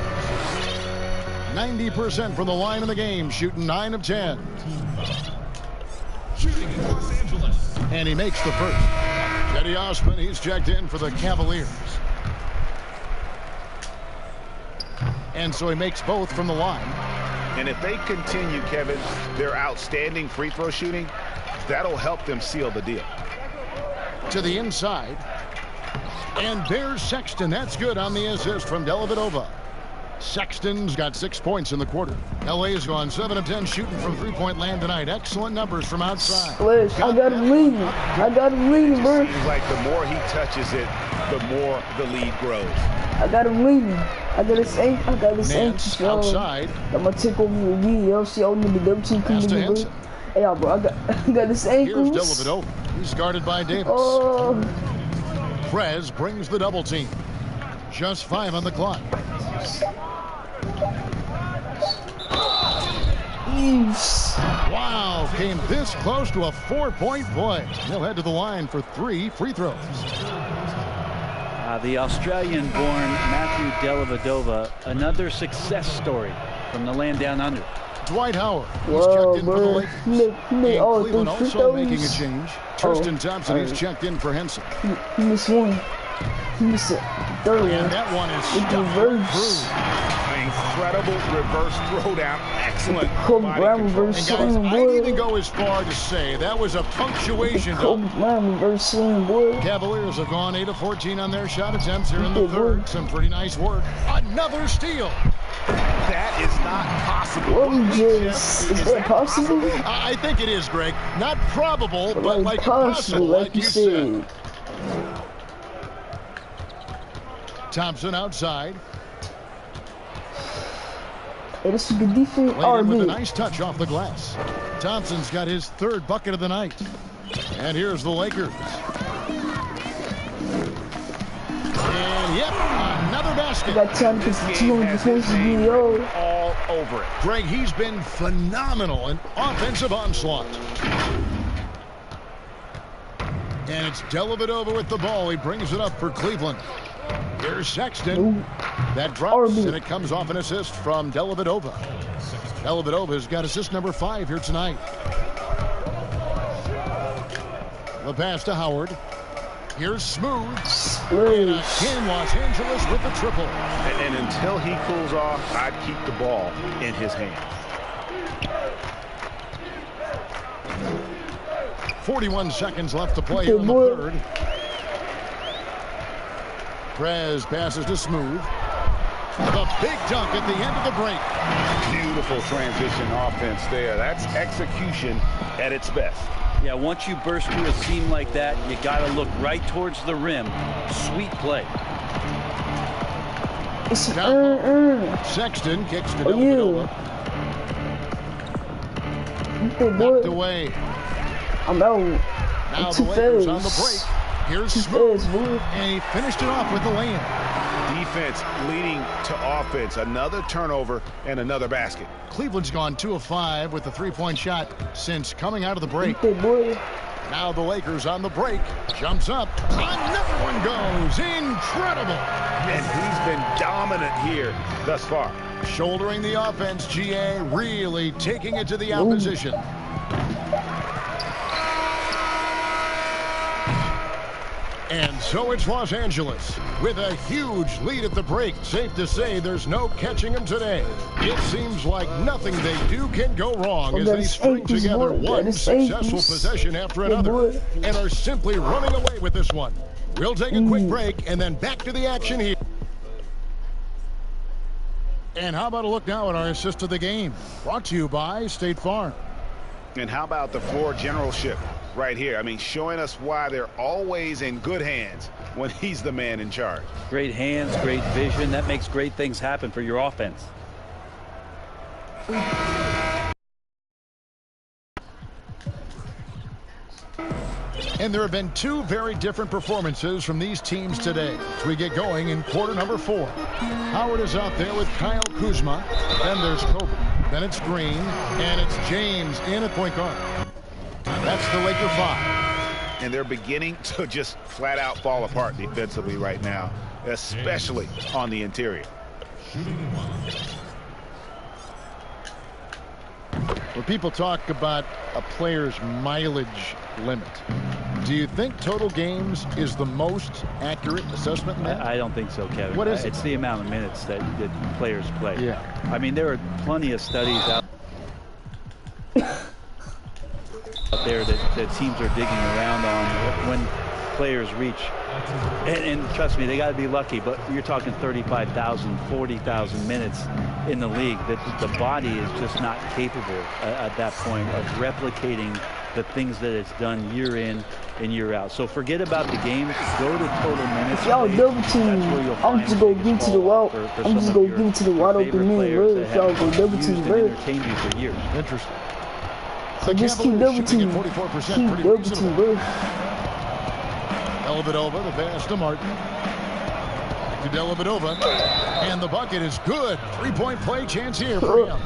90% from the line in the game, shooting 9 of 10. Shooting in Los Angeles. And he makes the first. Cedi Osman, he's checked in for the Cavaliers. And so he makes both from the line. And if they continue, Kevin, their outstanding free throw shooting, that'll help them seal the deal. To the inside. And there's Sexton. That's good on the assist from Dellavedova. Sexton's got 6 points in the quarter. LA's gone 7 of 10 shooting from three-point land tonight. Excellent numbers from outside. I got him leading. I got him leading, bro. It seems like the more he touches it, the more the lead grows. I got him leading. I got his ankle. I got his ankle. Outside. I'm gonna take over the lead. Y'all see all the double team coming in, bro. Hey, y'all, bro. I got his ankles. Here's Dellavedova. He's guarded by Davis. Prez brings the double team. Just 5 on the clock. Wow, came this close to a 4-point play. He'll head to the line for 3 free throws. The Australian-born Matthew Dellavedova, another success story from the land down under. Dwight Howard, he's Whoa, checked in for the Lakers. Cleveland Also making a change. Tristan Thompson is checked in for Henson. He missed one. He missed a third one. And that one is With reverse. Incredible reverse throwdown. Excellent. Kobe Bryant reverse And guys, swing, I'd boy. even go as far to say that was a punctuation. Kobe Bryant reverse swing, boy. Cavaliers have gone 8 of 14 on their shot attempts here in the third. Some pretty nice work. Another steal. That is not possible. Is that possible? I think it is, Greg. Not probable, but like possible, like you said. Thompson outside. Hey, this is good defense. Laid in with a nice touch off the glass. Thompson's got his third bucket of the night. And here's the Lakers. And yep, another basket. Got time to put 200 defenses video. All over it. Greg, he's been phenomenal in offensive onslaught. And it's Dellavedova with the ball. He brings it up for Cleveland. Here's Sexton. Ooh. That drops, and it comes off an assist from Dellavedova. Dellavedova's got assist number 5 here tonight. The pass to Howard. Here's Smooth. And again, Los Angeles with the triple. And until he cools off, I'd keep the ball in his hand. 41 seconds left to play here in the third. Prez passes to Smooth. The big dunk at the end of the break. Beautiful transition offense there. That's execution at its best. Yeah, once you burst through a seam like that, you got to look right towards the rim. Sweet play. Sexton kicks to Dellavedova. Knocked away. I'm out. Now the Lakers on the break. Here's Smooth, and he finished it off with the lay-in. Defense leading to offense. Another turnover and another basket. Cleveland's gone 2 of 5 with the three-point shot since coming out of the break. Now the Lakers on the break. Jumps up. Another one goes. Incredible. And he's been dominant here thus far. Shouldering the offense, GA really taking it to the opposition. And so it's Los Angeles with a huge lead at the break. Safe to say there's no catching them today. It seems like nothing they do can go wrong as they string together one successful possession after another and are simply running away with this one. We'll take a quick break and then back to the action here. And how about a look now at our assist of the game? Brought to you by State Farm. And how about the floor generalship right here? I mean, showing us why they're always in good hands when he's the man in charge. Great hands, great vision. That makes great things happen for your offense. And there have been 2 very different performances from these teams today as we get going in quarter number 4. Howard is out there with Kyle Kuzma. Then there's Kobe. Then it's Green. And it's James in at point guard. That's the Laker 5. And they're beginning to just flat out fall apart defensively right now, especially on the interior. When people talk about a player's mileage limit, do you think total games is the most accurate assessment? I don't think so, Kevin. What is it? It's the amount of minutes that players play. Yeah. I mean, there are plenty of studies out there that teams are digging around on when players reach. And trust me, they got to be lucky, but you're talking 35,000, 40,000 minutes in the league. That the body is just not capable at that point of replicating the things that it's done year in and year out. So forget about the games. Go to total minutes. Y'all double team. I'm just gonna give to the wide. I'm just gonna give to the wide open man. If y'all go double team, bro. Entertain you for years. Interesting. So just keep double team. Keep double team, bro. Dellavedova, the pass to Martin. To Dellavedova. And the bucket is good. 3-point play chance here for him.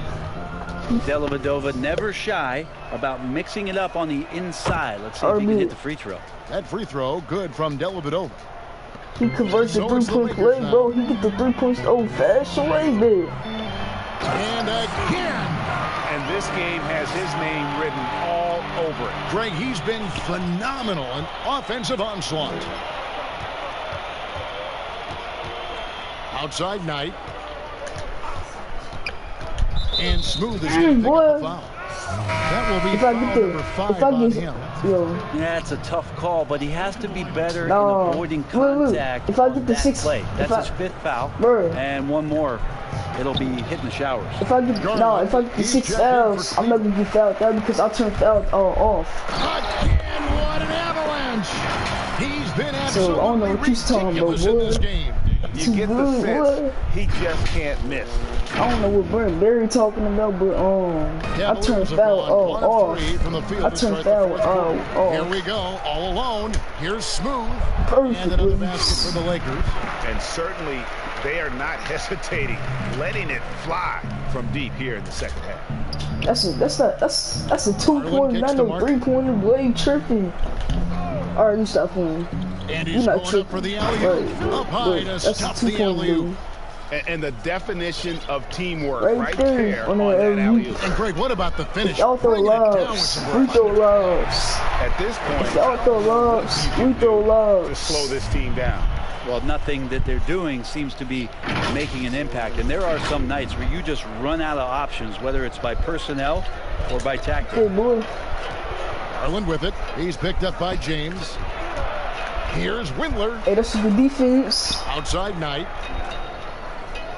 Dellavedova never shy about mixing it up on the inside. Let's see if he can hit the free throw. That free throw good from Dellavedova. He converts the three-point play, bro. He get the 3 points the old-fashioned way, man. And again. And this game has his name written all over it. Greg, he's been phenomenal in offensive onslaught. Outside Knight. And Smooth is going to pick up the foul. That will be foul number 5 on him. Yeah, it's a tough call, but he has to be better in avoiding contact. If I get the 6 play, that's his 5th foul, and one more, it'll be hitting the showers. If I get the 6 fouls, I'm not gonna get fouled out because I'll turn fouled off. Again, what an avalanche! He's been absolutely so, I don't know what he's talking about, in this game. You get the sense he just can't miss. I don't know what Brent Barry talking about, but I turned foul off. I turned foul off. Here we go, all alone. Here's Smooth. And another basket for the Lakers. And certainly they are not hesitating, letting it fly from deep here in the second half. That's a 2-pointer, not a 3-pointer. Blade tripping. All right, you stop playing. And he's going up for the alley-oop. Up high to stop the alley-oop. And the definition of teamwork right there on that alley-oop. And Greg, what about the finish? Y'all throw lobs. We throw lobs. At this point, y'all throw lobs. We throw lobs. To slow this team down. Well, nothing that they're doing seems to be making an impact. And there are some nights where you just run out of options, whether it's by personnel or by tactics. Hey, boy. Garland with it. He's picked up by James. Here's Windler. Hey, that's a good defense. Outside Knight.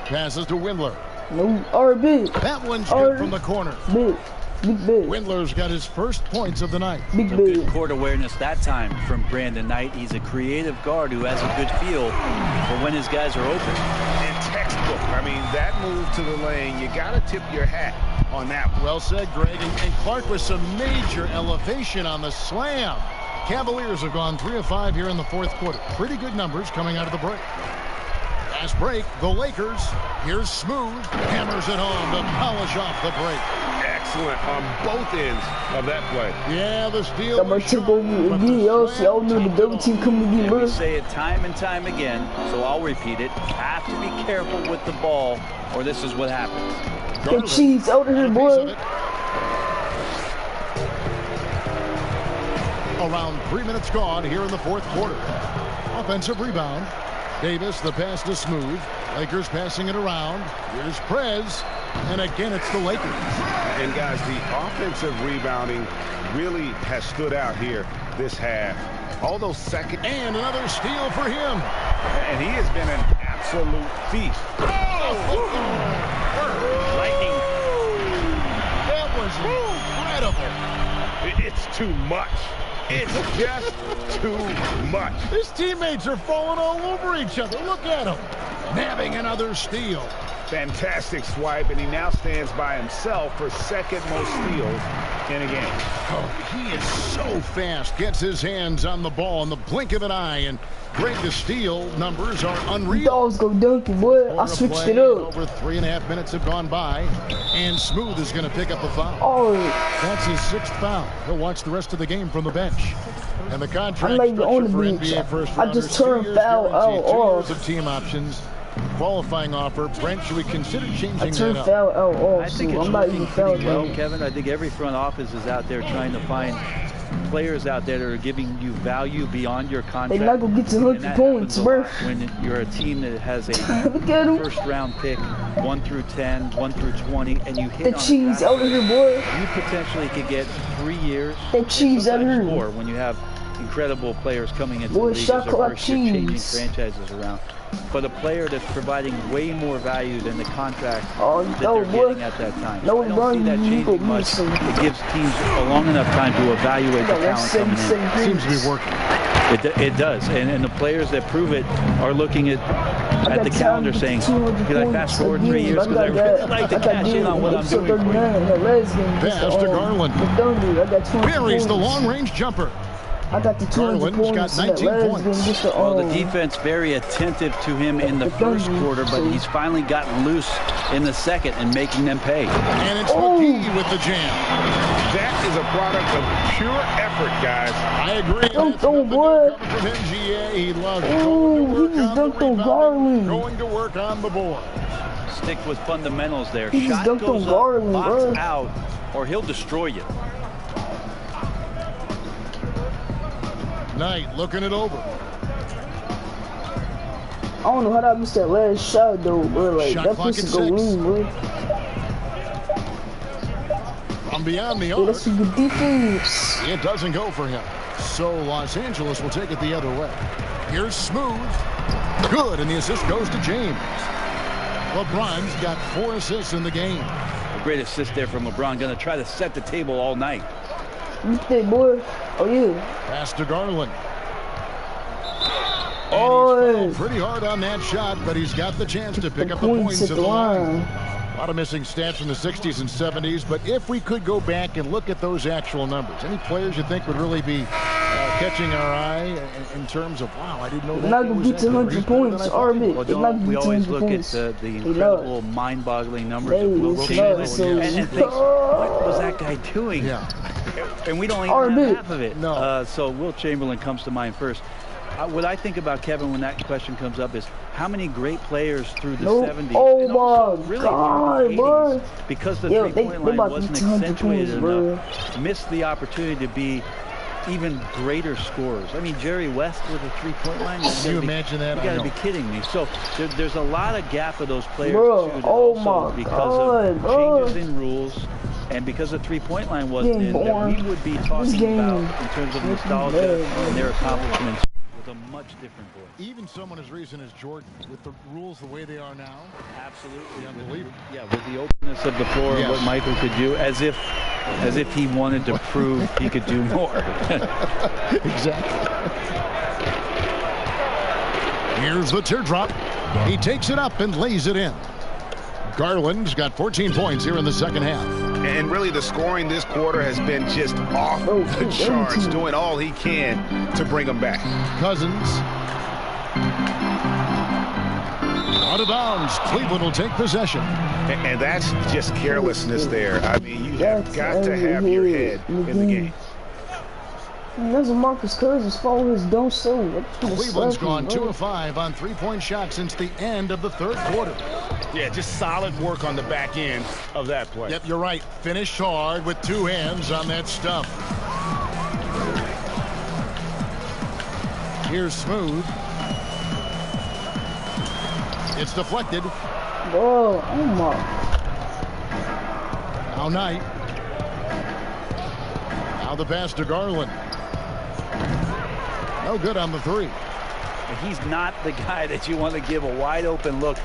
Passes to Windler. No, RB. That one's good from the corner. Big Windler's got his first points of the night. Good court awareness that time from Brandon Knight. He's a creative guard who has a good feel for when his guys are open. In textbook. I mean, that move to the lane, you got to tip your hat on that one. Well said, Greg. And Clark with some major elevation on the slam. Cavaliers have gone 3 of 5 here in the 4th quarter. Pretty good numbers coming out of the break. Last break, the Lakers. Here's Smooth. Hammers it home to polish off the break. Excellent on both ends of that play. Yeah, the steal. I'm going to take over again. Y'all know the double team coming to get We say it time and time again, so I'll repeat it. Have to be careful with the ball, or this is what happens. Get cheese out of here, boy. Around 3 minutes gone here in the 4th quarter. Offensive rebound. Davis, the pass to Smooth. Lakers passing it around. Here's Prez. And again, it's the Lakers. And guys, the offensive rebounding really has stood out here this half. All those second. And another steal for him. And he has been an absolute feast. Lightning. That was incredible. It's too much. It's just too much. His teammates are falling all over each other. Look at him. Nabbing another steal. Fantastic swipe, and he now stands by himself for second most steals in a game. Oh, he is so fast. Gets his hands on the ball in the blink of an eye, and Greg, the steal numbers are unreal. Dogs go dunking, boy. I switched it up. Over 3.5 minutes have gone by, and Smooth is going to pick up a foul. Oh, that's his 6th foul. He'll watch the rest of the game from the bench. And the contract structure for NBA first rounders, I just turned foul out 2 years of team options. Qualifying offer. Brent, should we consider changing that up? I think it's working pretty well, Kevin. I think every front office is out there trying to find players out there that are giving you value beyond your contract. They're not going to get to 100 points, bro. When you're a team that has a first-round pick, 1 through 10, 1 through 20, and you hit the cheese out of here, boy. You potentially could get 3 years. The cheese out of here. More when you have incredible players coming into the league as their first year changing franchises around. But a player that's providing way more value than the contract that they're getting at that time. So I don't see that changing much. It gives teams a long enough time to evaluate the talent coming in. Seems to be working. It does. And the players that prove it are looking at the calendar saying, could I fast forward 3 years because I really like to cash in on what I'm doing. Pass to Garland. Buries the long-range jumper. I got the 200 points in that last game. Just Well, the defense very attentive to him in the first quarter, but he's finally gotten loose in the second and making them pay. And it's McGee with the jam. That is a product of pure effort, guys. I agree. Don't throw, boy. From NGA, he loves going to work on the board. Stick with fundamentals there. He Shot just goes Garland, up, box bro. out, or he'll destroy you. Knight looking it over. I don't know how that missed that last shot though, bro. Like Shot that clock piece at go 6. in, bro. From beyond the Yeah, arc. that's some good defense. It doesn't go for him. So Los Angeles will take it the other way. Here's Smooth. Good, and the assist goes to James. LeBron's got 4 assists in the game. A great assist there from LeBron. Going to try to set the table all night. Look that boy. Oh yeah. Pass to Garland. Oh, He's pretty hard on that shot, but he's got the chance to pick up the points at the line. A lot of missing stats from the 60s and 70s, but if we could go back and look at those actual numbers, any players you think would really be catching our eye in terms of, wow, I didn't know that. Not gonna get to 100 points, RB. Well, we always look at the incredible, mind-boggling numbers of Will Chamberlain and think, what was that guy doing? Yeah. And we don't even have half of it. No. So Will Chamberlain comes to mind first. What I think about Kevin when that question comes up is how many great players through the 70s oh and also my really God, through the 80s, bro. because the Yo, three-point they line wasn't 200 accentuated points, enough, missed the opportunity to be even greater scorers. I mean, Jerry West with a three-point line. Can you imagine that? You got to be kidding me. So there's a lot of gap of those players Bro, too, oh also my because God, of changes in rules. And because the three-point line wasn't in, that we would be talking about in terms of nostalgia and their accomplishments with a much different voice. Even someone as recent as Jordan, with the rules the way they are now, absolutely unbelievable. Yeah, with the openness of the floor and what Michael could do, as if he wanted to prove he could do more. Exactly. Here's the teardrop. He takes it up and lays it in. Garland's got 14 points here in the second half. And really the scoring this quarter has been just off the charts, doing all he can to bring them back. Cousins. Out of bounds. Cleveland will take possession. And that's just carelessness there. I mean, you have got to have your head in the game. That's a Marcus Cousins fault. His don't so. Cleveland's gone 2 of 5 on three-point shots since the end of the third quarter. Yeah, just solid work on the back end of that play. Yep, you're right. Finished hard with 2 hands on that stump. Here's Smooth. It's deflected. Oh my. Now Knight. Now the pass to Garland. No good on the 3. He's not the guy that you want to give a wide open look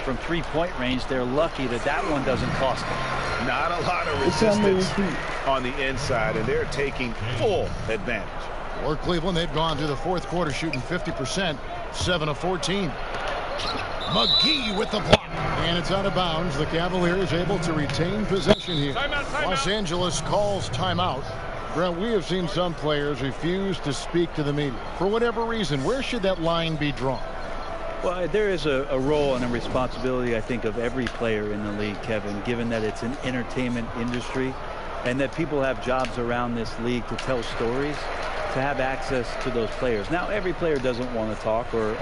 from three-point range. They're lucky that one doesn't cost them. Not a lot of resistance on the inside, and they're taking full advantage. For Cleveland, they've gone through the fourth quarter shooting 50%, 7 of 14. McGee with the block. And it's out of bounds. The Cavaliers able to retain possession here. Los Angeles calls timeout. Brent, we have seen some players refuse to speak to the media. For whatever reason, where should that line be drawn? Well, there is a role and a responsibility, I think, of every player in the league, Kevin, given that it's an entertainment industry and that people have jobs around this league to tell stories, to have access to those players. Now, every player doesn't want to talk or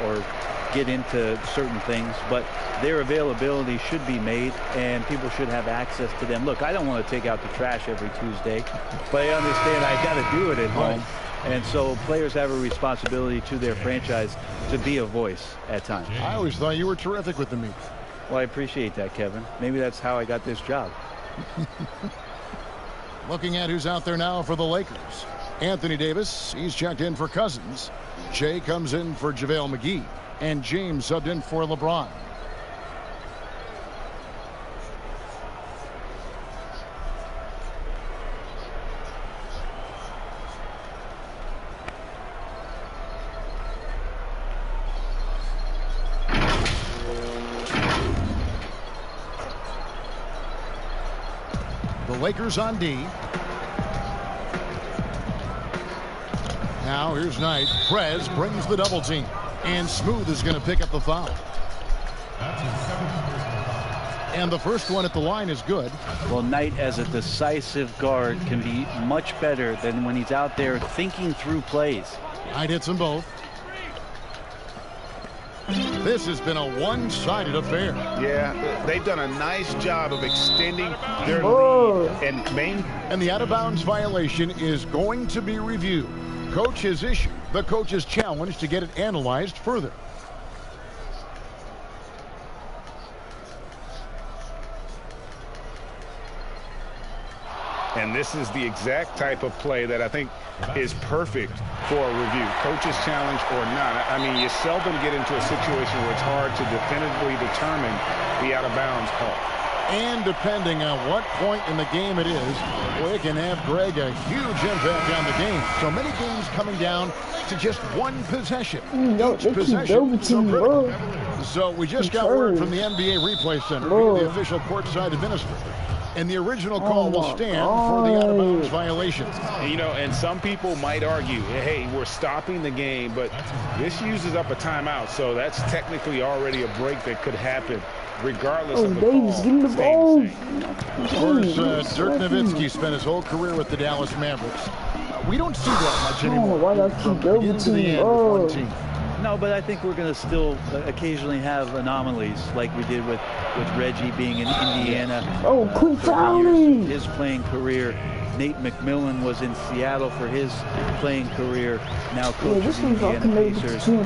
get into certain things, but their availability should be made and people should have access to them. Look, I don't want to take out the trash every Tuesday, but I understand I got to do it at home. And so players have a responsibility to their franchise to be a voice at times. I always thought you were terrific with the media. Well, I appreciate that, Kevin. Maybe that's how I got this job. Looking at who's out there now for the Lakers. Anthony Davis, he's checked in for Cousins. Jay comes in for JaVale McGee. And James subbed in for LeBron. The Lakers on D. Now here's Knight. Prez brings the double team. And Smooth is going to pick up the foul. And the first one at the line is good. Well, Knight as a decisive guard can be much better than when he's out there thinking through plays. Knight hits them both. This has been a one-sided affair. Yeah, they've done a nice job of extending their lead and the out-of-bounds violation is going to be reviewed. Coach has issued the coach's challenge to get it analyzed further. And this is the exact type of play that I think is perfect for a review, coach's challenge or not. I mean, you seldom get into a situation where it's hard to definitively determine the out-of-bounds call. And depending on what point in the game it is, well, it can have, Greg, a huge impact on the game. So many games coming down to just one possession. Each possession so critical. So we just got word from the NBA Replay Center, the official courtside administrator. And the original call will stand for the out-of-bounds violation. You know, and some people might argue, hey, we're stopping the game, but this uses up a timeout, so that's technically already a break that could happen regardless of the Davis, call. give him the ball. Of course, Dirk Nowitzki spent his whole career with the Dallas Mavericks. We don't see that much anymore. Why not keep going to the team? No, but I think we're going to still occasionally have anomalies like we did with Reggie being in Indiana. Oh, quit fouling! His playing career. Nate McMillan was in Seattle for his playing career. Now coaches the Indiana Pacers. So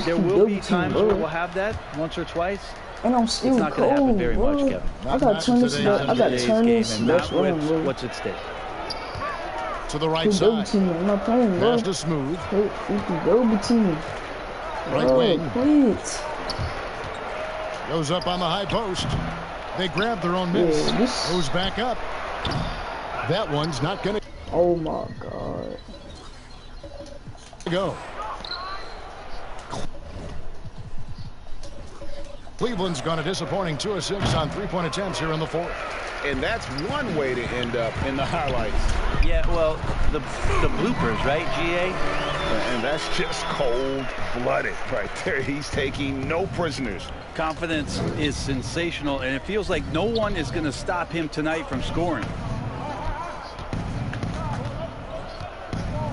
there will be times where we'll have that once or twice. And I'm still it's not going to happen very much, Kevin. I got to turn this. I got to turn this. Not with what's at stake. To the right side. I'm not playing, bro. Pass to Smooth. Double team. Right wing. Please. Goes up on the high post. They grab their own miss. Goes back up. That one's not going to. Oh my God. Go. Cleveland's gone a disappointing 2 of 6 on three-point attempts here in the fourth. And that's one way to end up in the highlights. Yeah, well, the bloopers, right, GA? And that's just cold-blooded right there. He's taking no prisoners. Confidence is sensational, and it feels like no one is going to stop him tonight from scoring.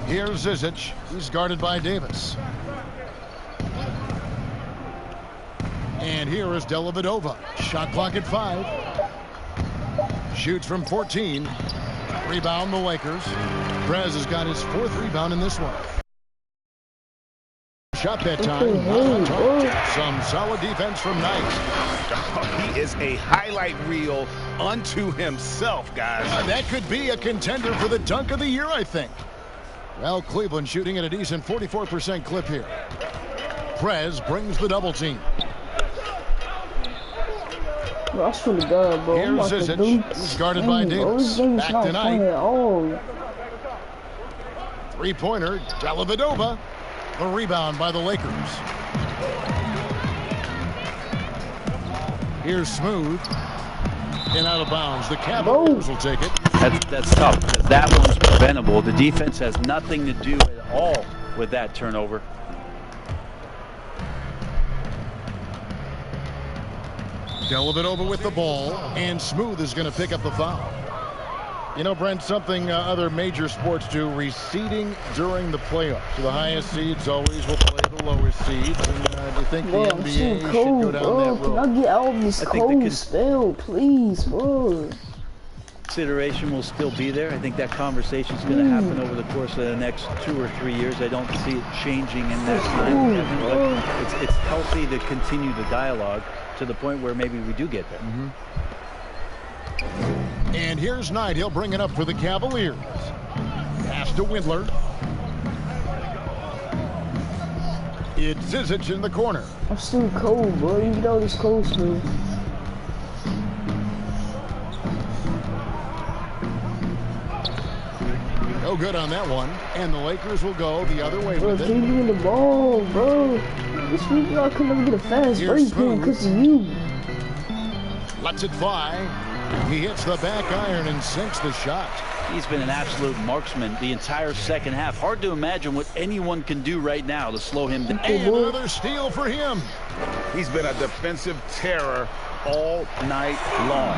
Here's Zizic. He's guarded by Davis. And here is Dellavedova. Shot clock at 5. Shoots from 14. Rebound the Lakers. Prez has got his 4th rebound in this one. Shot that time. Some solid defense from Knight. He is a highlight reel unto himself, guys. That could be a contender for the dunk of the year, I think. Well, Cleveland shooting at a decent 44% clip here. Prez brings the double team. Bro, I swear to God, bro. Here's Zizic. He's guarded by Davis. Back to Knight. Three-pointer, Dellavedova. The rebound by the Lakers. Here's Smooth. And out of bounds. The Cavaliers will take it. That's tough because that one's preventable. The defense has nothing to do at all with that turnover. Dellavedova with the ball, and Smooth is going to pick up the foul. You know, Brent, something other major sports do, receding during the playoffs. So the highest seeds always will play the lowest seeds. And do you think the NBA should go down that road? Can I get out of this cold spell, please, bro? Consideration will still be there. I think that conversation is going to happen over the course of the next 2 or 3 years. I don't see it changing in that time, Kevin, but it's healthy to continue the dialogue to the point where maybe we do get there. And here's Knight. He'll bring it up for the Cavaliers. Pass to Windler. It's Zizic in the corner. I'm still cold, bro. You know this cold spell. No good on that one. And the Lakers will go the other way with it. Keep me the ball, bro. This week I could never get a fast break because of you. Lets it fly. He hits the back iron and sinks the shot. He's been an absolute marksman the entire second half. Hard to imagine what anyone can do right now to slow him down. And another steal for him. He's been a defensive terror all night long.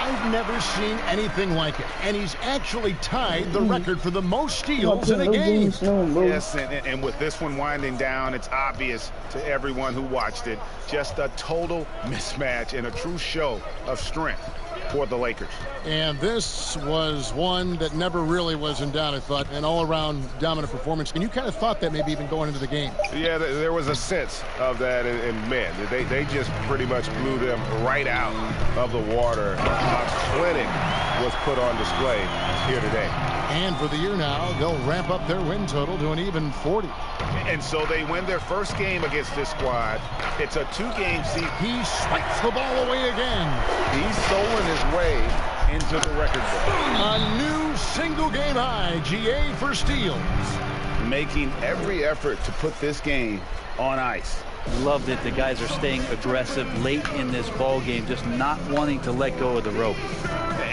I've never seen anything like it. And he's actually tied the record for the most steals in a game. Yes, and with this one winding down, it's obvious to everyone who watched it. Just a total mismatch and a true show of strength for the Lakers. And this was one that never really was in doubt, I thought, an all-around dominant performance. And you kind of thought that maybe even going into the game. Yeah, there was a sense of that, and man, they just pretty much blew them right out of the water. A clinic was put on display here today. And for the year now, they'll ramp up their win total to an even 40. And so they win their first game against this squad. It's a 2-game season. He swipes the ball away again. He's stolen his way into the record book. A new single-game high, GA for steals. Making every effort to put this game on ice. Love that the guys are staying aggressive late in this ball game, just not wanting to let go of the rope.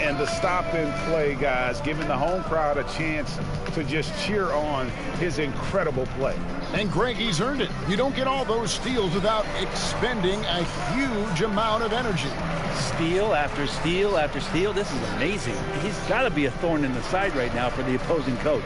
And the stop and play, guys, giving the home crowd a chance to just cheer on his incredible play. And Greg, he's earned it. You don't get all those steals without expending a huge amount of energy. Steal after steal after steal. This is amazing. He's got to be a thorn in the side right now for the opposing coach.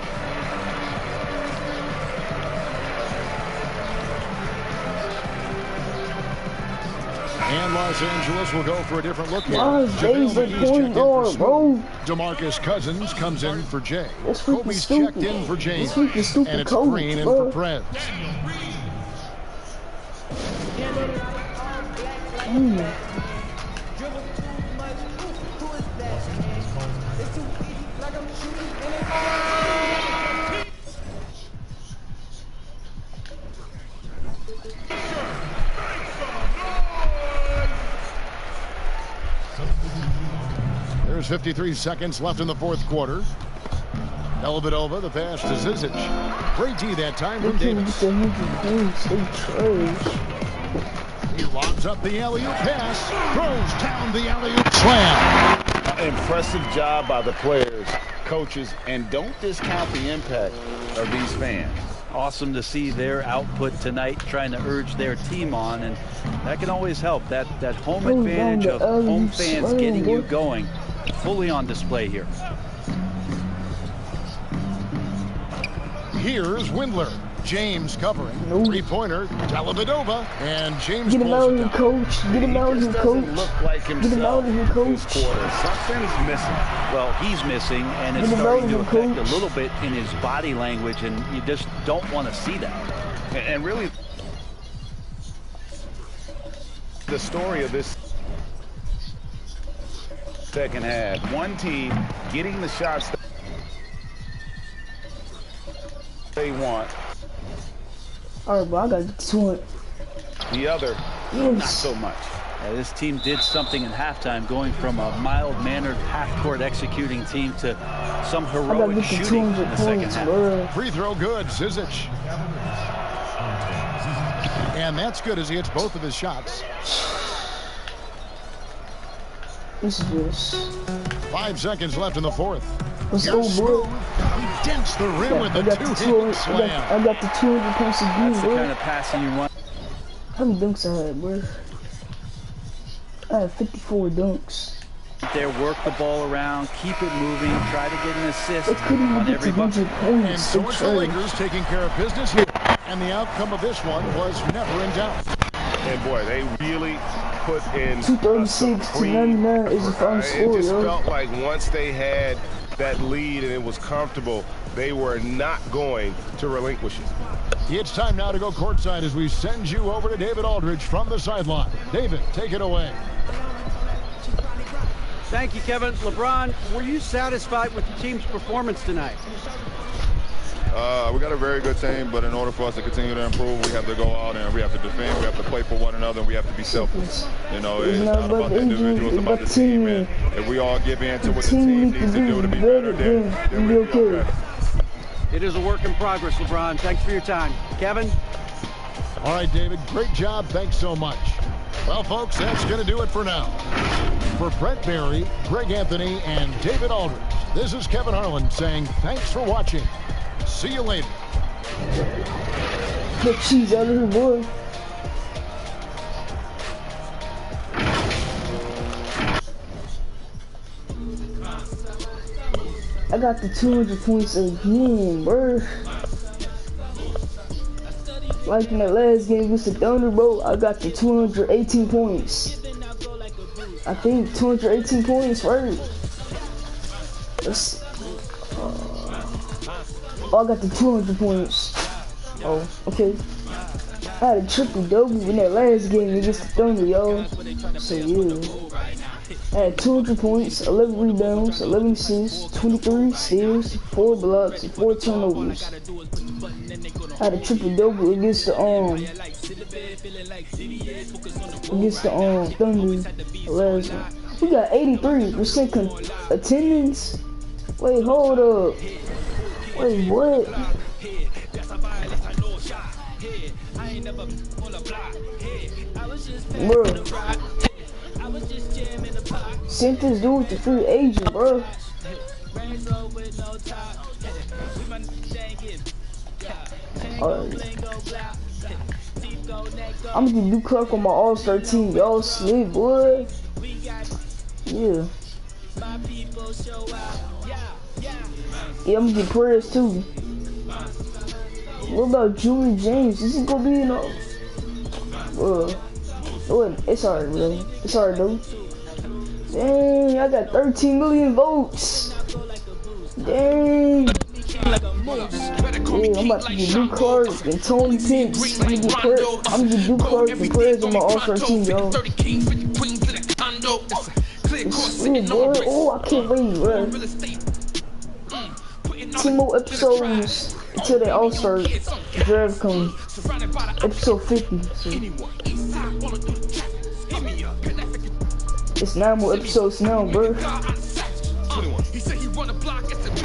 And Los Angeles will go for a different look here. JaVale McGee's checked in for Smooth. DeMarcus Cousins comes in for Jay. Kobe's checked in for James. And it's Green in for Preds. There's 53 seconds left in the fourth quarter. Dellavedova, the pass to Zizic. Great D that time from Davis. He lobs up the alley-oop pass. Throws down the alley-oop slam. Impressive job by the players, coaches, and don't discount the impact of these fans. Awesome to see their output tonight, trying to urge their team on, and that can always help. That home advantage of home fans getting you going, fully on display here. Here's Windler. James covering. Three-pointer, Dellavedova, and James Get him out of here, coach. Get him out of here, coach. Look like himself. Get him out of here, coach. Something's missing. Well, he's missing, and it's starting to affect a little bit in his body language, and you just don't want to see that. And really, the story of this second half, one team getting the shots that they want. All right, bro, I got to it. The other, not so much. Yeah, this team did something in halftime, going from a mild-mannered half-court executing team to some heroic shooting in the second half. Free throw good, Zizic. And that's good as he hits both of his shots. This is this. 5 seconds left in the fourth. Let's go, bro. He dents the rim with a two-hit slam. I got the 200 points of That's the kind of passing you want. How many dunks I had, bro? I had 54 dunks. There, work the ball around, keep it moving, try to get an assist on every bucket. And so it's the Lakers taking care of business here. And the outcome of this one was never in doubt. And boy, they really put in 236 to 99 is the final score, It just felt like once they had that lead and it was comfortable, they were not going to relinquish it. It's time now to go courtside as we send you over to David Aldridge from the sideline. David, take it away. Thank you, Kevin. LeBron, were you satisfied with the team's performance tonight? We got a very good team, but in order for us to continue to improve, we have to go out and we have to defend, we have to play for one another, and we have to be selfless. You know, it's not about the individual, it's about the team. And if we all give in to what the team needs to do to be better, then we'll be okay. It is a work in progress, LeBron. Thanks for your time. Kevin? All right, David, great job. Thanks so much. Well, folks, that's going to do it for now. For Brett Berry, Greg Anthony, and David Aldridge, this is Kevin Harlan saying thanks for watching. See you later. Get cheese out of here, boy. I got the 200 points again, bro. Like in the last game with the Thunder, bro, I got the 218 points. I think 218 points, right? Oh, I got the 200 points. Oh, okay. I had a triple-double in that last game against the Thunder, y'all. So, yeah. I had 200 points, 11 rebounds, 11 assists, 23 steals, 4 blocks, and 4 turnovers. I had a triple-double against the Thunder last one. We got 83% attendance. Wait, hold up. Wait, what? Bro, sent this dude to free agent, bro. I'm gonna do Clark on my All-Star team. Y'all sleep, boy. Yeah. Yeah, I'm gonna get prayers too. What about Julie James? Is he gonna be in a... it's alright, bro. It's alright, though. Dang, I got 13 million votes. Dang. Yeah, I'm about to get Duke Clark and Tony Pinks. I'm gonna get Duke Clark and prayers on my All-Star team, y'all. Boy. Oh, I can't wait, bro. 2 more episodes until the All-Star draft comes. Episode 50. So. It's 9 more episodes now, bro.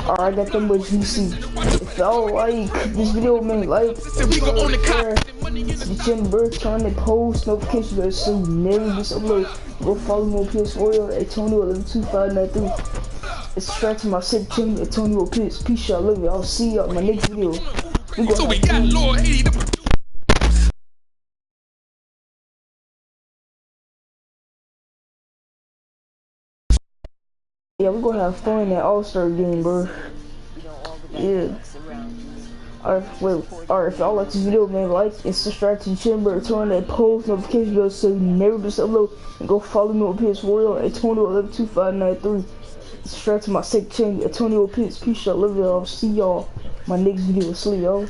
Alright, I got them much VC. If y'all like this video, man, like, share, December, turn the post notification bell so you never miss upload. Go follow me on PS4 at Antonio112593. It's subscribe to my second channel, Antonio Pitts. Peace, y'all. Love you. I'll see y'all in my next video. So we got Lord 80. Yeah, we're gonna have fun in that All-Star game, bro. Yeah. Alright, if y'all like this video, man, like and subscribe to the channel, bro. Turn that post notification bell so you never miss upload. And go follow me on PS4 at Antonio112593. Subscribe to my second channel, Antonio Pitts. Peace, y'all. Love y'all. See y'all my next video. See y'all.